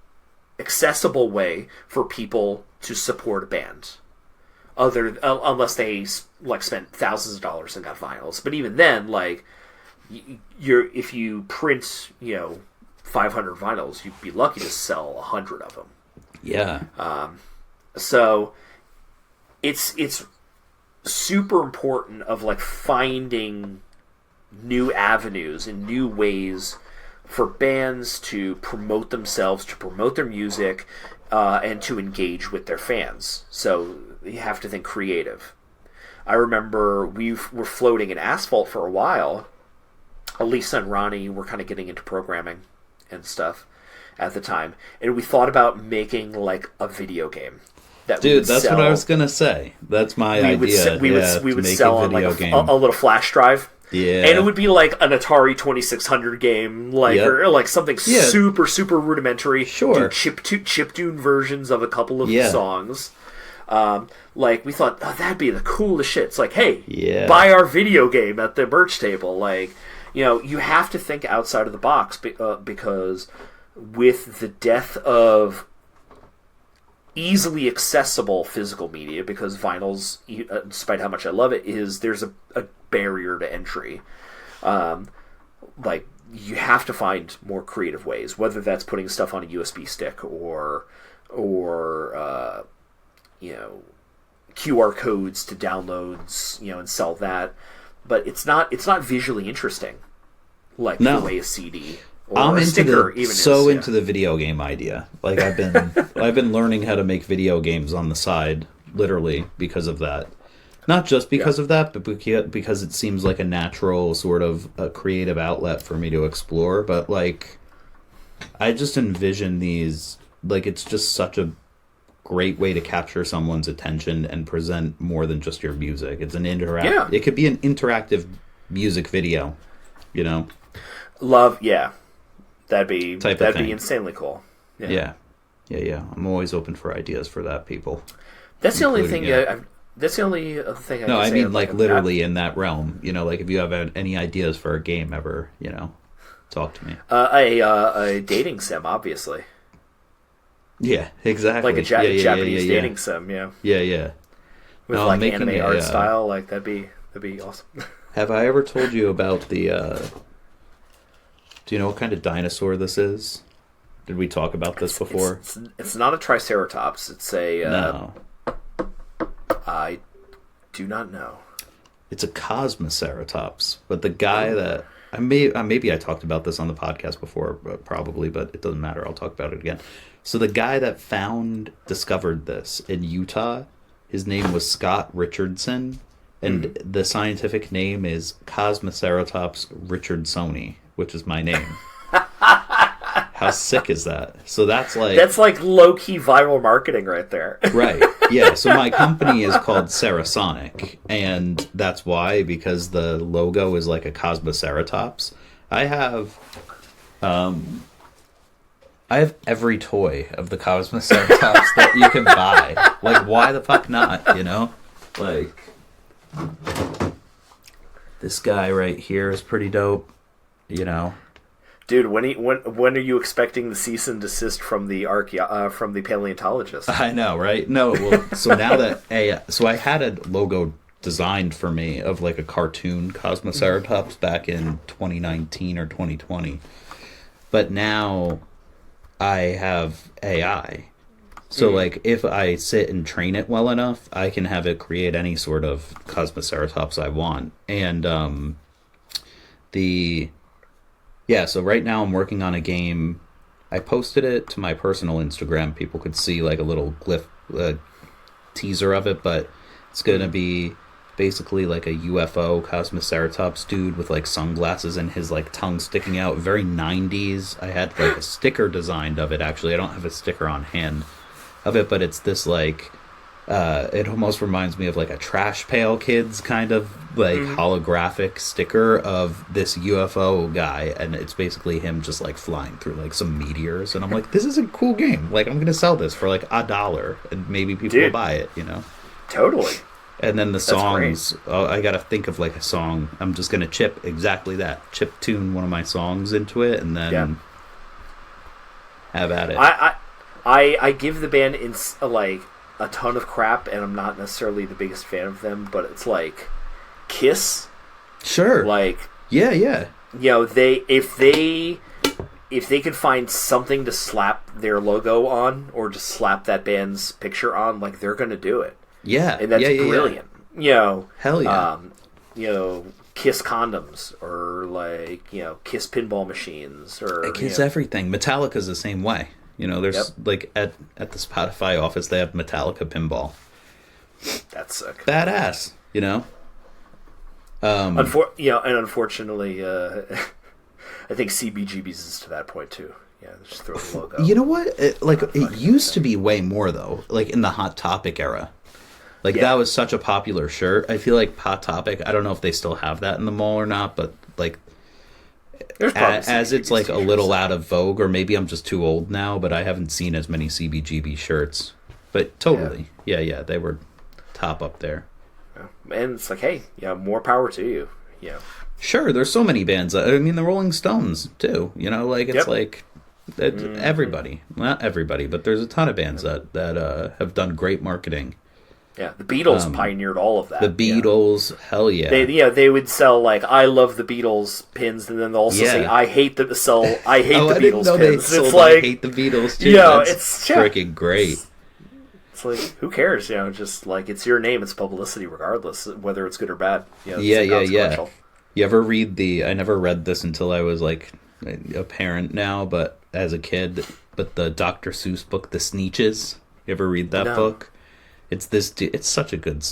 accessible way for people to support a band, unless they like spent thousands of dollars and got vinyls. But even then, like, if you print 500 vinyls, you'd be lucky to sell 100 of them. Yeah. So it's super important of like finding new avenues and new ways for bands to promote themselves, to promote their music, and to engage with their fans. So you have to think creative. I remember we were floating in Asphalt for a while. Lisa and Ronnie were kind of getting into programming and stuff at the time, and we thought about making like a video game. That's what I was gonna say. That's my idea. We would sell on like a little flash drive. Yeah, and it would be like an Atari 2600 game, or like something super super rudimentary. Sure, chiptune versions of a couple of songs. Like we thought that'd be the coolest shit. It's like, hey, buy our video game at the merch table. Like, you have to think outside of the box because with the death of easily accessible physical media, because vinyls, despite how much I love it, there's a barrier to entry. Like, you have to find more creative ways, whether that's putting stuff on a USB stick or QR codes to downloads, and sell that. But it's not visually interesting, like the way a CD or I'm a into sticker into the video game idea. Like, I've been learning how to make video games on the side, literally because of that. Not just because of that, but because it seems like a natural sort of a creative outlet for me to explore. But like, I just envision these, like, it's just such a great way to capture someone's attention and present more than just your music. It's an it could be an interactive music video, that'd be insanely cool. Yeah. I'm always open for ideas for that, people. That's the only thing. That's the only thing. No, I mean, like, literally in that realm. Like, if you have any ideas for a game ever, talk to me. A dating sim, obviously. Yeah, exactly. Like a Japanese dating sim, Yeah. With anime art style, like that'd be awesome. Have I ever told you about the? Do you know what kind of dinosaur this is? Did we talk about this before? It's not a Triceratops. It's a. No. I do not know. It's a Kosmoseratops, but the guy that maybe I talked about this on the podcast before, probably, but it doesn't matter. I'll talk about it again. So the guy that discovered this in Utah, his name was Scott Richardson, and the scientific name is Kosmoseratops richardsoni, which is my name. How sick is that? So that's like low-key viral marketing right there. Right. Yeah. So my company is called Sarasonic, and that's why, because the logo is like a Kosmoseratops. I have every toy of the Kosmoseratops that you can buy. Like, why the fuck not? Like, this guy right here is pretty dope. Dude, when are you expecting the cease and desist from the paleontologist? I know, right? No, well, so now that so I had a logo designed for me of like a cartoon Kosmoseratops back in 2019 or 2020, but now I have AI. So like, if I sit and train it well enough, I can have it create any sort of Kosmoseratops I want, and so right now I'm working on a game. I posted it to my personal Instagram. People could see like a little glyph teaser of it, but it's going to be basically like a UFO Kosmoseratops dude with like sunglasses and his like tongue sticking out. Very 90s. I had like a sticker designed of it, actually. I don't have a sticker on hand of it, but it's this like... it almost reminds me of like a Trash Pail Kids kind of like holographic sticker of this UFO guy, and it's basically him just like flying through like some meteors, and I'm like, this is a cool game. Like, I'm gonna sell this for like $1, and maybe people will buy it. Totally. And then the songs, I gotta think of like a song. I'm just gonna chip tune one of my songs into it, and then have at it. I give the band a ton of crap, and I'm not necessarily the biggest fan of them, but it's like Kiss. Sure. Like, yeah. If they could find something to slap their logo on, or just slap that band's picture on, like, they're gonna do it. Yeah. And that's brilliant. Hell yeah. Kiss condoms, or like, Kiss pinball machines, or Kiss everything. Metallica's the same way. There's like at the Spotify office, they have Metallica pinball. That's sick. Badass, and unfortunately, I think CBGB's is to that point too. Yeah, just throw the logo. You know what? It used to be way more though. Like in the Hot Topic era, that was such a popular shirt. I feel like Hot Topic. I don't know if they still have that in the mall or not, but like. As it's like a little out of vogue, or maybe I'm just too old now, but I haven't seen as many CBGB shirts. But totally, yeah, they were top up there. And it's like, hey, more power to you. Sure, there's so many bands. I mean, the Rolling Stones too. You know, like it's like everybody. Not everybody, but there's a ton of bands that have done great marketing. Yeah, the Beatles pioneered all of that. The Beatles, hell yeah. They would sell like "I love the Beatles" pins, and then they'll also say "I hate the Beatles" I didn't know pins. It's like I hate the Beatles too. Yeah, it's freaking great. It's like, who cares? You know, just like it's your name, it's publicity, regardless whether it's good or bad. You know, yeah. You ever read I never read this until I was like a parent now, but as a kid, but the Dr. Seuss book, The Sneetches. You ever read that book? It's it's such a good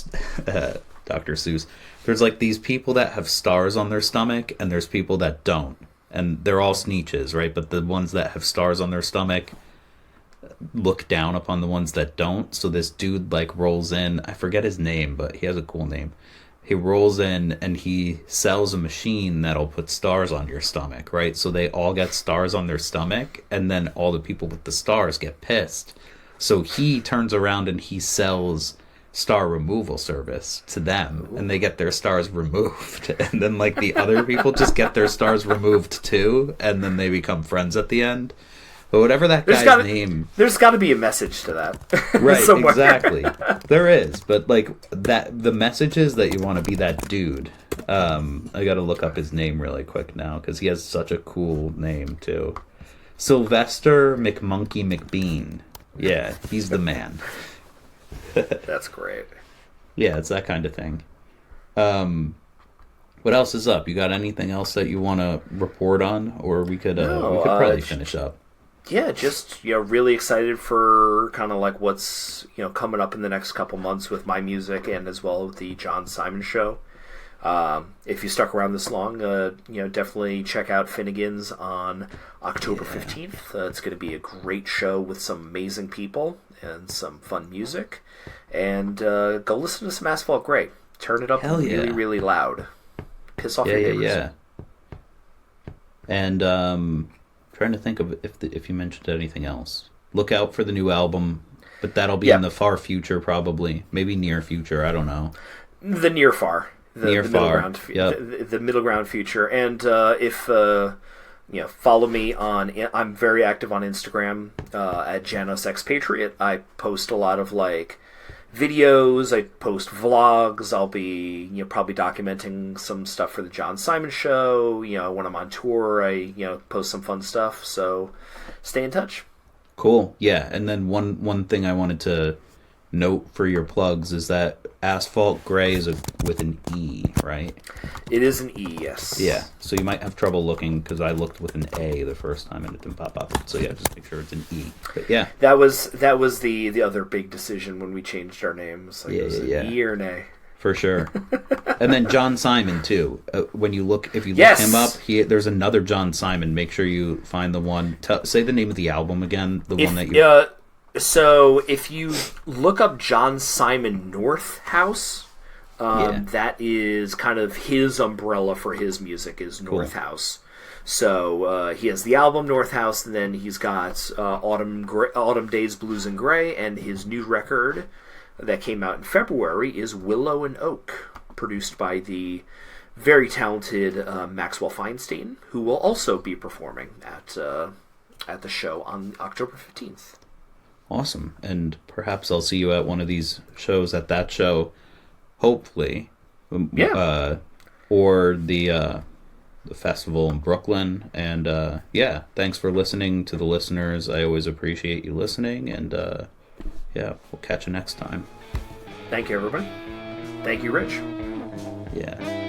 Dr. Seuss. There's like these people that have stars on their stomach, and there's people that don't. And they're all Sneetches, right? But the ones that have stars on their stomach look down upon the ones that don't. So this dude like rolls in, I forget his name, but he has a cool name. He rolls in and he sells a machine that'll put stars on your stomach, right? So they all get stars on their stomach, and then all the people with the stars get pissed. So he turns around and he sells star removal service to them, and they get their stars removed. And then like the other people just get their stars removed too, and then they become friends at the end. But whatever that guy's name... There's got to be a message to that. Right, exactly. There is. But, like, the message is that you want to be that dude. I got to look up his name really quick now, because he has such a cool name, too. Sylvester McMonkey McBean. Yeah, he's the man. That's great. Yeah, it's that kind of thing. What else is up? You got anything else that you want to report on? Or we could probably finish up. Yeah, just really excited for kind of like what's coming up in the next couple months with my music, and as well with the John Simon show. If you stuck around this long, definitely check out Finnegan's on October 15th. It's going to be a great show with some amazing people and some fun music. And go listen to some Asphalt Grey. Turn it up really, really loud. Piss off your neighbors. Yeah. And trying to think of if you mentioned anything else. Look out for the new album, but that'll be in the far future, probably. Maybe near future, I don't know. The near far. The middle ground future. And if follow me on, I'm very active on Instagram at Janos Expatriate. I post a lot of like videos, I post vlogs. I'll be probably documenting some stuff for the John Simon show. When I'm on tour, I post some fun stuff. So stay in touch. Cool. Yeah, and then one thing I wanted to note for your plugs is that Asphalt Grey is with an E, right? It is an E, yes. Yeah, so you might have trouble looking, because I looked with an A the first time and it didn't pop up. So yeah, just make sure it's an E. But yeah. That was the other big decision when we changed our names. Like, was it E or an A? For sure. And then John Simon too. If you look him up, there's another John Simon. Make sure you find the one. Say the name of the album again. One that you. So if you look up John Simon North House, that is kind of his umbrella for his music is North House. So he has the album North House, and then he's got Autumn Days Blues and Grey, and his new record that came out in February is Willow and Oak, produced by the very talented Maxwell Feinstein, who will also be performing at the show on October 15th. Awesome. And perhaps I'll see you at one of these shows at that show, hopefully. Or the festival in Brooklyn. And thanks for listening to the listeners. I always appreciate you listening. And we'll catch you next time. Thank you, everybody. Thank you, Rich. Yeah.